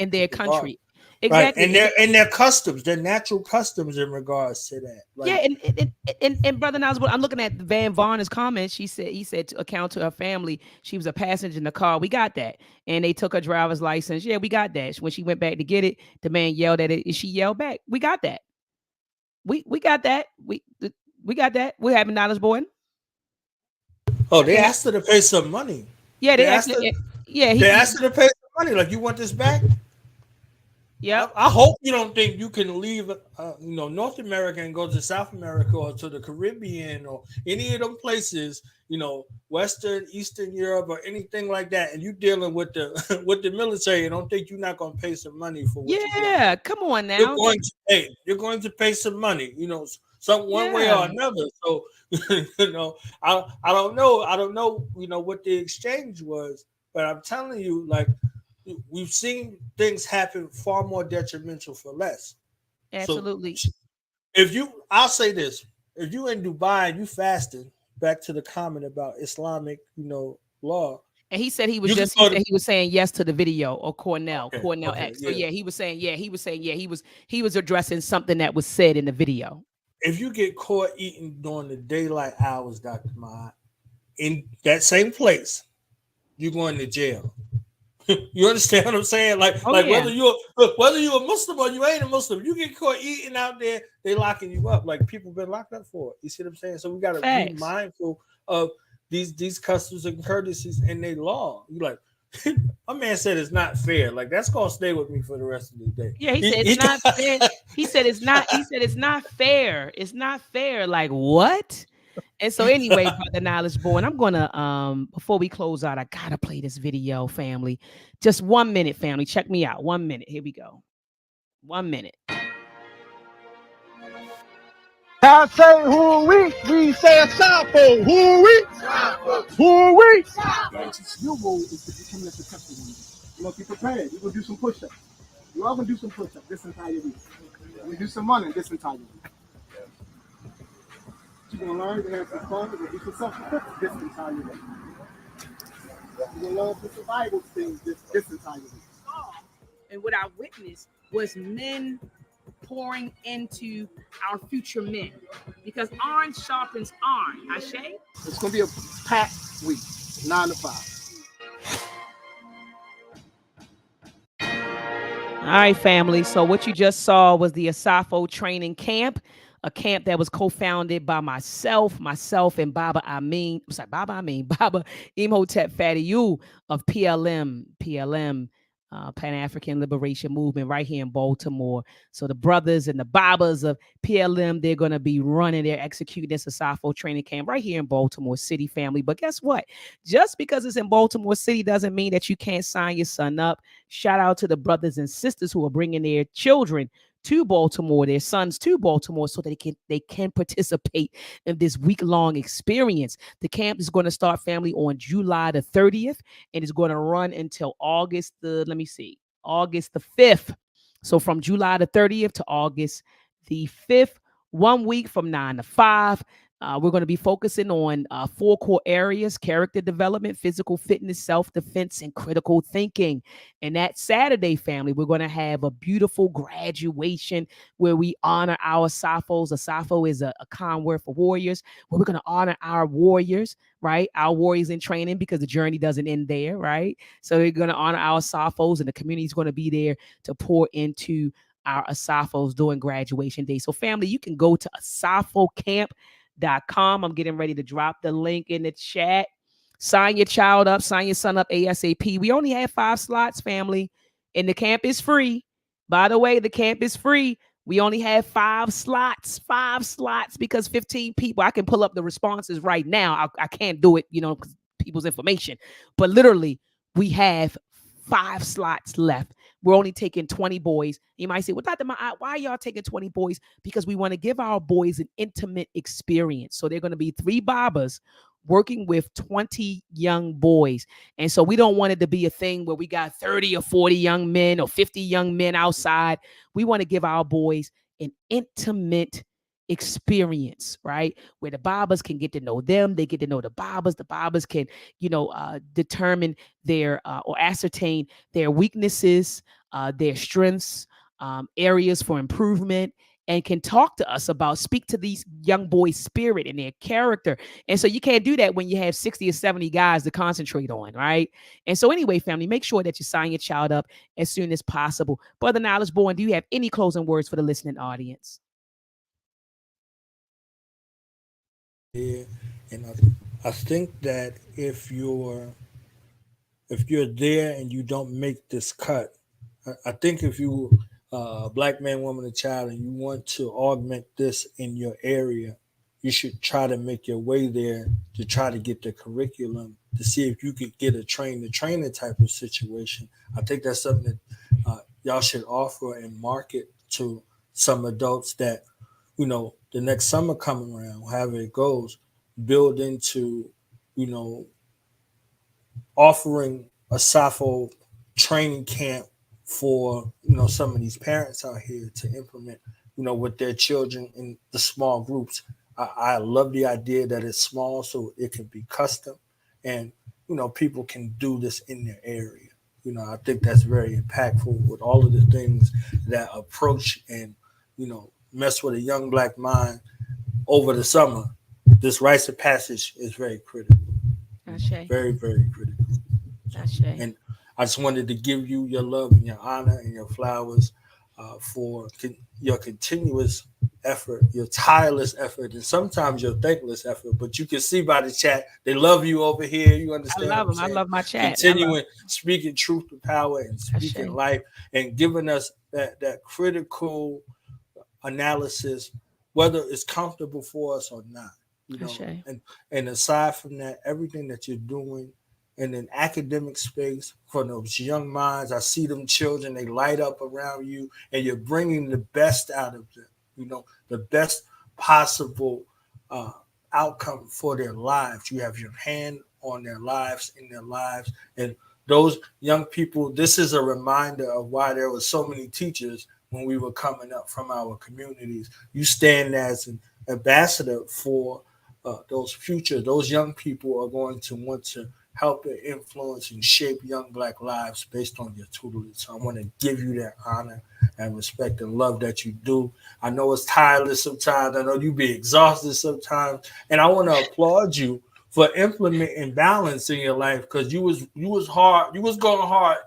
Exactly. Right. And their customs, their natural customs in regards to that. And brother Nas, I'm looking at Van Varner's comments. He said to account to her family, she was a passenger in the car. We got that. And they took her driver's license. Yeah, we got that. When she went back to get it, the man yelled at it and she yelled back. We got that. We got that. We got that. We're having Knowledge Born. Oh, they asked her to pay some money. Yeah, they asked her to pay some money. Like, you want this back? Yeah. I hope you don't think you can leave, North America and go to South America or to the Caribbean or any of them places, Western, Eastern Europe or anything like that, and you dealing with the with the military. I don't think you're not going to pay some money for what you're doing. Come on now. You're going to pay some money, one way or another. So, I don't know, what the exchange was, but I'm telling you, like, we've seen things happen far more detrimental for less. Absolutely. So I'll say this: if you in Dubai and you fasting, back to the comment about Islamic, law. And he said he was saying yes to the video or Cornell X. So he was saying he was addressing something that was said in the video. If you get caught eating during the daylight hours, Dr. Maat, in that same place, you're going to jail. You understand what I'm saying? Whether you're a Muslim or you ain't a Muslim, you get caught eating out there, they locking you up. Like, people been locked up for it. You see what I'm saying? So we got to be mindful of these customs and courtesies and their law. You like, my man said it's not fair. Like, that's gonna stay with me for the rest of the day. Yeah, he said it's not fair. He said it's not fair. It's not fair. Like, what? And so anyway, brother Knowledge Born, I'm gonna before we close out, I gotta play this video, family. Just 1 minute, family. Check me out. 1 minute. Here we go. 1 minute. I say who we say Asafo, who we. Your role is to become a successful one. Be prepared. You're gonna do some push-ups. You are gonna do some push-ups this entire week. You're gonna do some money this entire week. You're gonna learn to have some fun. You're gonna do some self-defense this entire week. You're gonna learn some survival things this entire week. And what I witnessed was men pouring into our future men, because iron sharpens iron. Ashe? It's gonna be a packed week, 9 to 5. All right, family. So what you just saw was the Asafo training camp, a camp that was co-founded by myself and Baba Imhotep Fadiyu of PLM Pan-African Liberation Movement right here in Baltimore. So the brothers and the Babas of PLM, they're going to be running, they're executing this Asafo training camp right here in Baltimore City, family. But guess what? Just because it's in Baltimore City doesn't mean that you can't sign your son up. Shout out to the brothers and sisters who are bringing their children to Baltimore, their sons to Baltimore, so that they can participate in this week-long experience. The camp is going to start, family, on July the 30th, and it's going to run until August the 5th. So from July the 30th to August the 5th, 1 week from 9 to 5. We're going to be focusing on 4 core areas: character development, physical fitness, self-defense, and critical thinking. And that Saturday, family, we're going to have a beautiful graduation where we honor our Asafos. Asafo is a con word for warriors, where we're going to honor our warriors, right? Our warriors in training, because the journey doesn't end there, right? So we're going to honor our Asafos, and the community is going to be there to pour into our Asafos during graduation day. So family, you can go to asafocamp.com. I'm getting ready to drop the link in the chat. Sign your child up, sign your son up ASAP. We only have 5 slots, family, and the camp is free. By the way, the camp is free. We only have 5 slots, because 15 people. I can pull up the responses right now. I can't do it, people's information, but literally we have 5 slots left. We're only taking 20 boys. You might say, well, Dr. Maat, why are y'all taking 20 boys? Because we want to give our boys an intimate experience. So they're going to be 3 Babas working with 20 young boys. And so we don't want it to be a thing where we got 30 or 40 young men or 50 young men outside. We want to give our boys an intimate experience, right? Where the Babas can get to know them. They get to know the Babas. The Babas can, determine their or ascertain their weaknesses, their strengths, areas for improvement, and can talk to us about, speak to these young boys' spirit and their character. And so you can't do that when you have 60 or 70 guys to concentrate on, right? And so anyway, family, make sure that you sign your child up as soon as possible. Brother Knowledge Born, do you have any closing words for the listening audience? Yeah, and I think that if you're there and you don't make this cut, I think if you a black man, woman, or child, and you want to augment this in your area, you should try to make your way there to try to get the curriculum to see if you could get a train-the-trainer type of situation. I think that's something that y'all should offer and market to some adults that, the next summer coming around, however it goes, build into, offering a Asafo training camp for, some of these parents out here to implement, with their children in the small groups. I love the idea that it's small so it can be custom and, people can do this in their area. I think that's very impactful with all of the things that approach and, mess with a young black mind over the summer. This rites of passage is very critical. Very, very critical. And I just wanted to give you your love and your honor and your flowers for your continuous effort, your tireless effort, and sometimes your thankless effort. But you can see by the chat, they love you over here. You understand? I love them. I love my chat. Continuing speaking truth to power and speaking life and giving us that critical analysis, whether it's comfortable for us or not. And aside from that, everything that you're doing in an academic space for those young minds, I see them children, they light up around you, and you're bringing the best out of them, the best possible outcome for their lives. You have your hand on their lives, in their lives. And those young people, this is a reminder of why there were so many teachers when we were coming up from our communities. You stand as an ambassador for those young people are going to want to help and influence and shape young black lives based on your tutelage. So I want to give you that honor and respect and love that you do. I know it's tireless sometimes. I know you be exhausted sometimes. And I want to applaud you for implementing balance in your life, because you was hard. You was going hard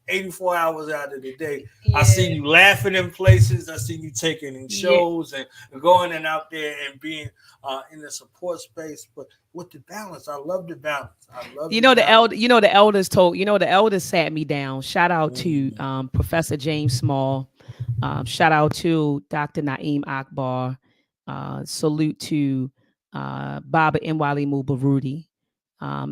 84 hours out of the day. Yeah. I seen you laughing in places. I seen you taking in shows and going and out there and being in the support space. But with the balance, I love the balance. I love the elders the elders sat me down. Shout out to Professor James Small. Shout out to Dr. Naeem Akbar. Salute to Baba Nwali Mubarudi.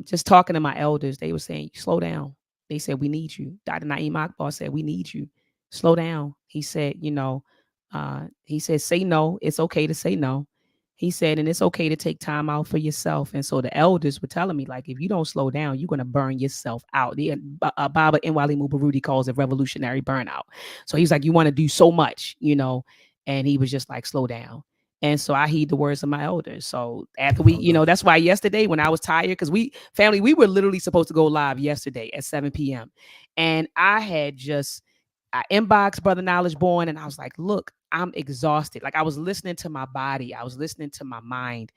Just talking to my elders, they were saying, slow down. They said, we need you. Dr. Naeem Akbar said, we need you. Slow down. He said, he said, say no. It's okay to say no. He said, and it's okay to take time out for yourself. And so the elders were telling me, like, if you don't slow down, you're going to burn yourself out. Baba Nwali Mubarudi calls it revolutionary burnout. So he's like, you want to do so much, and he was just like, slow down. And so I heed the words of my elders. So after we, that's why yesterday when I was tired, because we were literally supposed to go live yesterday at 7 p.m. And I inboxed Brother Knowledge Born, and I was like, look, I'm exhausted. Like, I was listening to my body. I was listening to my mind.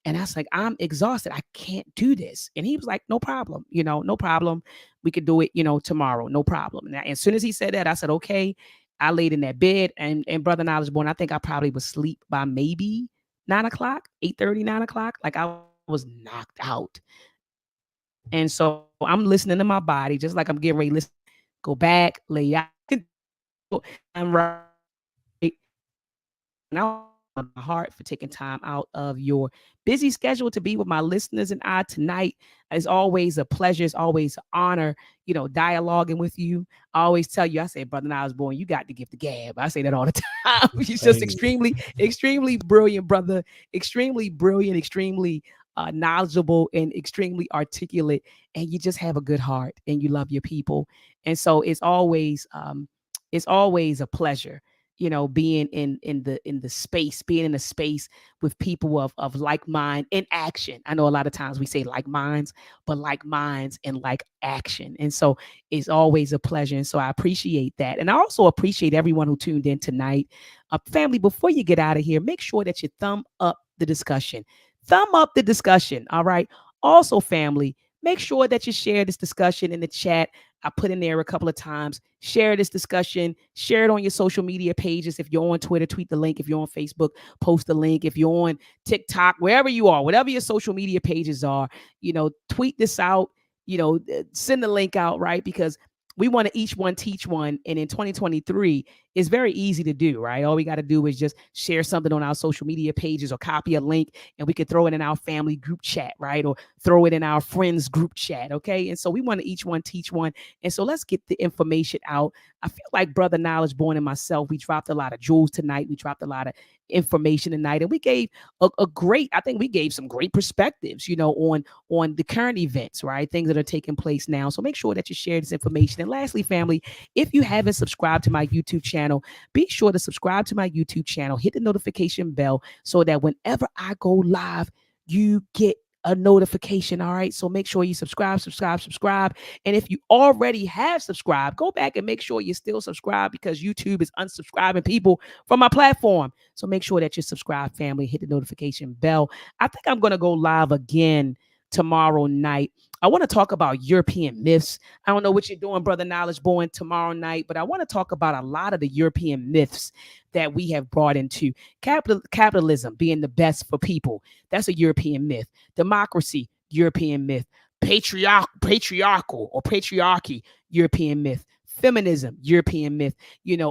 And I was like, I'm exhausted. I can't do this. And he was like, no problem. No problem. We could do it, tomorrow. No problem. And as soon as he said that, I said, okay. I laid in that bed, and Brother Knowledge Born, I think I probably was asleep by maybe 9 o'clock, 8:30, 9 o'clock. Like, I was knocked out. And so I'm listening to my body, just like I'm getting ready to go back, lay out. I'm right. Now, my heart for taking time out of your busy schedule to be with my listeners and I tonight. It's always a pleasure. It's always an honor, dialoguing with you. I always tell you, I say, Brother Knowledge Born, you got to give the gab. I say that all the time. He's just extremely, extremely brilliant, brother. Extremely brilliant, extremely knowledgeable, and extremely articulate. And you just have a good heart, and you love your people. And so it's always a pleasure, being in the space, being in a space with people of like mind in action. I know a lot of times we say like minds, but like minds and like action. And so it's always a pleasure. And so I appreciate that. And I also appreciate everyone who tuned in tonight. Family, before you get out of here, make sure that you thumb up the discussion. Thumb up the discussion. All right. Also, family, make sure that you share this discussion in the chat. I put in there a couple of times. Share this discussion. Share it on your social media pages. If you're on Twitter, tweet the link. If you're on Facebook, post the link. If you're on TikTok, wherever you are, whatever your social media pages are, tweet this out, send the link out, right? Because we want to each one teach one. And in 2023, it's very easy to do, right? All we got to do is just share something on our social media pages or copy a link, and we could throw it in our family group chat, right? Or throw it in our friends group chat, okay? And so we want to each one teach one. And so let's get the information out. I feel like Brother Knowledge Born and myself, we dropped a lot of jewels tonight. We dropped a lot of information tonight, and we gave I think we gave some great perspectives, on the current events, right? Things that are taking place now. So make sure that you share this information. And lastly, family, if you haven't subscribed to my YouTube channel, be sure to subscribe to my YouTube channel, hit the notification bell so that whenever I go live, you get a notification. All right. So make sure you subscribe. And if you already have subscribed, go back and make sure you're still subscribed, because YouTube is unsubscribing people from my platform. So make sure that you subscribe, family, hit the notification bell. I think I'm going to go live again tomorrow night. I want to talk about European myths. I don't know what you're doing, Brother Knowledge Born, tomorrow night, but I want to talk about a lot of the European myths that we have brought into capitalism being the best for people. That's a European myth. Democracy, European myth. Patriarchal or patriarchy, European myth. Feminism, European myth.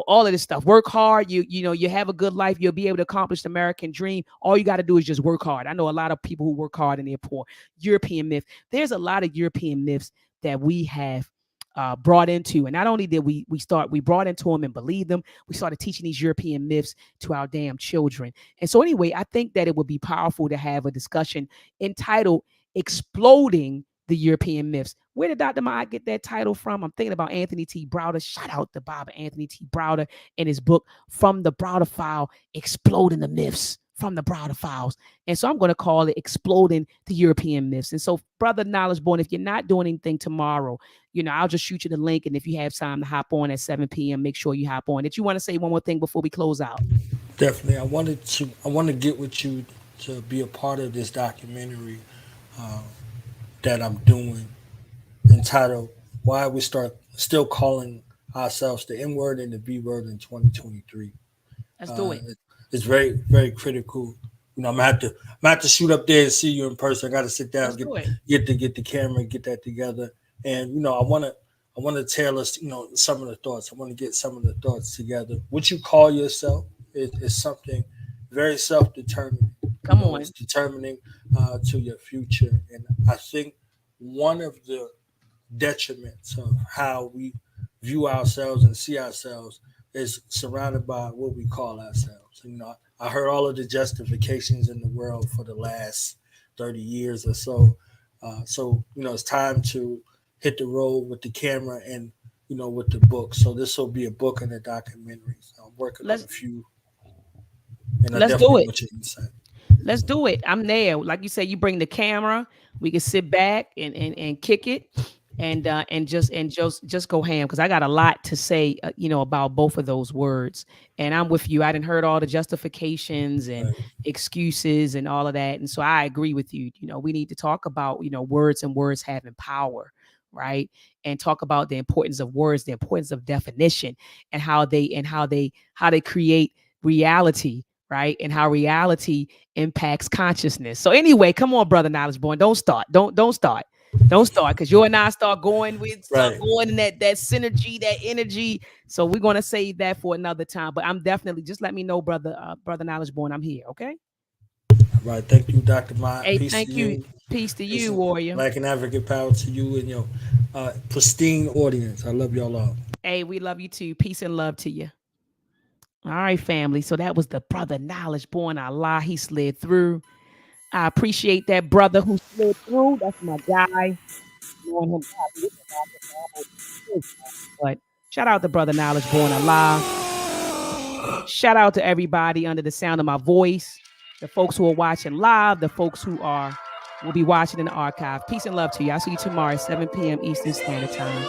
All of this stuff. Work hard. You have a good life. You'll be able to accomplish the American dream. All you got to do is just work hard. I know a lot of people who work hard and they're poor. European myth. There's a lot of European myths that we have brought into. And not only did we brought into them and believed them, we started teaching these European myths to our damn children. And so anyway, I think that it would be powerful to have a discussion entitled Exploding the European Myths. Where did Dr. Maat get that title from? I'm thinking about Anthony T. Browder. Shout out to Bob Anthony T. Browder in his book, From the Browder File, Exploding the Myths from the Browder Files. And so I'm going to call it Exploding the European Myths. And so, Brother Knowledge Born, if you're not doing anything tomorrow, I'll just shoot you the link. And if you have time to hop on at 7 p.m., make sure you hop on. Did you want to say one more thing before we close out? Definitely. I want to get with you to be a part of this documentary that I'm doing, entitled Why We Start still calling ourselves the N word and the B word in 2023. Let's do it. It's very, very critical. You know, I'm gonna have to shoot up there and see you in person. I got to sit down, get the camera, get that together. And you know, I want to tailor, you know, some of the thoughts. I want to get some of the thoughts together. What you call yourself is something very self-determining. Come on, it's determining to your future. And I think one of the detriments of how we view ourselves and see ourselves is surrounded by what we call ourselves. You know, I heard all of the justifications in the world for the last 30 years or so. So, you know, it's time to hit the road with the camera and, you know, with the book. So this will be a book and a documentary. So I'm working on a few. And let's do it. Let's do it. I'm there. Like you said, you bring the camera. We can sit back and kick it. And just go ham, because I got a lot to say, you know, about both of those words. And I'm with you. I didn't heard all the justifications and excuses and all of that. And so I agree with you. You know, we need to talk about, you know, words and words having power, right? And talk about the importance of words, the importance of definition, and how they create reality, right? And how reality impacts consciousness. So anyway, come on, brother Knowledge Born. Don't start, because you and I start going going in that synergy, that energy. So we're going to save that for another time. But I'm definitely, just let me know, brother Knowledge Born, I'm here. Okay. All right. Thank you, Dr. Maat. Hey, thank you. Peace to you, warrior. Black and African power to you and your pristine audience. I love y'all all. Hey, we love you too. Peace and love to you. All right, family. So that was the brother Knowledge Born. Allah, he slid through. I appreciate that brother who slid through. That's my guy. But shout out to brother Knowledge Born alive. Shout out to everybody under the sound of my voice. The folks who are watching live, the folks who will be watching in the archive. Peace and love to you. I'll see you tomorrow at 7 p.m. Eastern Standard Time.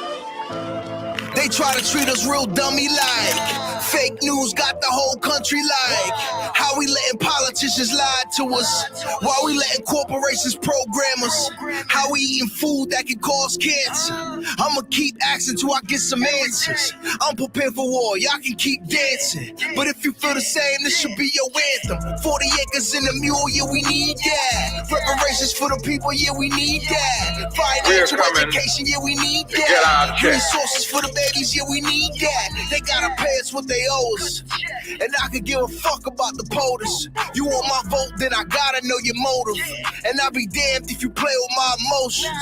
They try to treat us real dummy-like. Fake news got the whole country like. How we letting politicians lie to us? Why we letting corporations program us? How we eating food that can cause cancer? I'ma keep asking till I get some answers. I'm prepared for war, y'all can keep dancing. But if you feel the same, this should be your anthem. 40 acres in a mule, yeah, we need that. Reparations for the people, yeah, we need that. Financial education, yeah, we need that. Resources for the babies, yeah, we need that. They gotta pay us what they owe us. And I could give a fuck about the POTUS. You want my vote, then I gotta know your motive. And I'll be damned if you play with my emotions.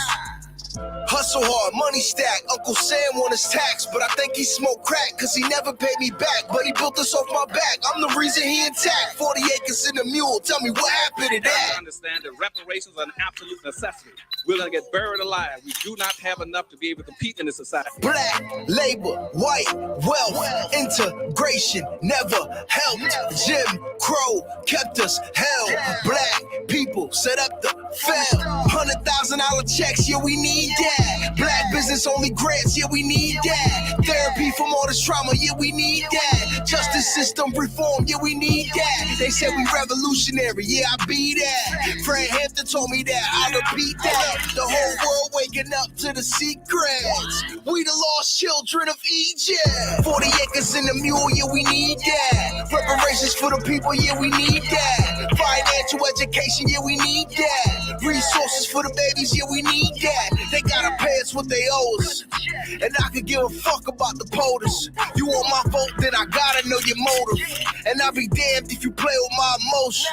Hustle hard, money stack. Uncle Sam want his tax, but I think he smoked crack, cause he never paid me back. But he built this off my back. I'm the reason he intact. 40 acres in a mule. Tell me what happened to that. I understand that reparations are an absolute necessity. We're gonna get buried alive. We do not have enough to be able to compete in this society. Black, labor, white, wealth, integration never helped. Jim Crow kept us held. Black people set up the fail. $100,000 checks, yeah, we need that. Black business only grants, yeah, we need that. Therapy from all this trauma, yeah, we need that. Justice system reform, yeah, we need that. They said we revolutionary, yeah, I be that. Fred Hampton told me that, I repeat that. The whole world waking up to the secrets. We the lost children of Egypt. 40 acres in a mule, yeah, we need that. Reparations for the people, yeah, we need that. Financial education, yeah, we need that. Resources for the babies, yeah, we need that. They gotta pay us what they owe us. And I could give a fuck about the POTUS. You want my vote, then I gotta know your motive. And I'll be damned if you play with my emotions.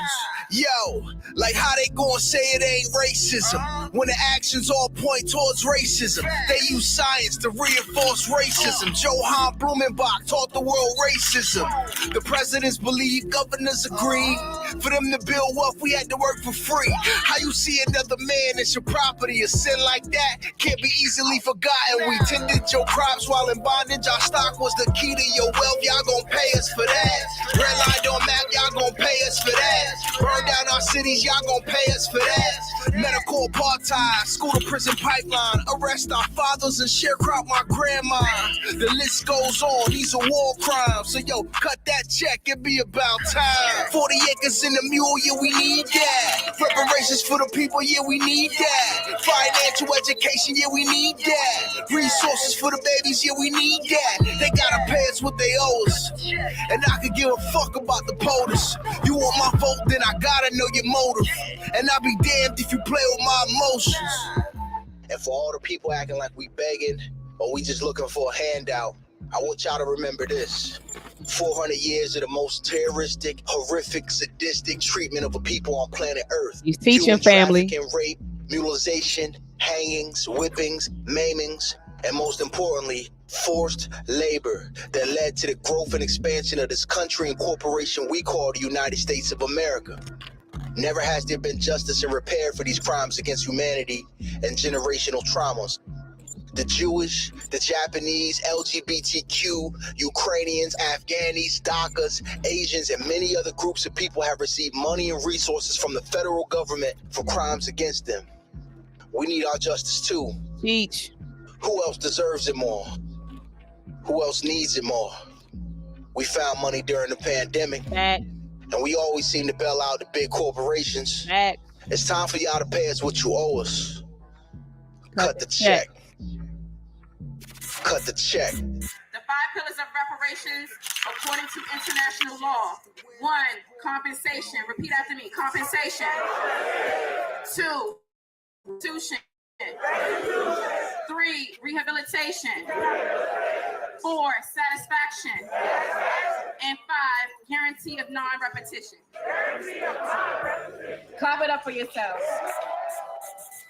Yo, like how they gonna say it ain't racism when the actions all point towards racism. They use science to reinforce racism. Johann Blumenbach taught the world racism. The presidents believe, governors agree. For them to build wealth, we had to work for free. How you see another man as your property, a sin like that can't be easily forgotten. We tended your crops while in bondage. Our stock was the key to your wealth. Y'all gon' pay us for that. Red line don't map, y'all gon' pay us for that. Burn down our cities, y'all gon' pay us for that. Medical apartheid, school to prison pipeline. Arrest our fathers and sharecrop my grandma. The list goes on, these are war crimes. So yo, cut that check, it be about time. 40 acres horses and the mule, yeah, we need that. Reparations for the people, yeah, we need that. Financial education, yeah, we need that. Resources for the babies, yeah, we need that. They gotta pay us what they owe us. And I could give a fuck about the POTUS. You want my vote, then I gotta know your motive. And I'll be damned if you play with my emotions. And for all the people acting like we begging or we just looking for a handout, I want y'all to remember this. 400 years of the most terroristic, horrific, sadistic treatment of a people on planet Earth. He's teaching, human family. Trafficking, rape, mutilization, hangings, whippings, maimings, and most importantly, forced labor that led to the growth and expansion of this country and corporation we call the United States of America. Never has there been justice and repair for these crimes against humanity and generational traumas. The Jewish, the Japanese, LGBTQ, Ukrainians, Afghanis, Dakas, Asians, and many other groups of people have received money and resources from the federal government for crimes against them. We need our justice too. Teach. Who else deserves it more? Who else needs it more? We found money during the pandemic, and we always seem to bail out the big corporations. It's time for y'all to pay us what you owe us. Cut the check. Cut the check. The 5 pillars of reparations according to international law. 1, compensation. Repeat after me. Compensation. 2, restitution. 3, rehabilitation. 4, satisfaction. And 5, guarantee of non-repetition. Clap it up for yourselves.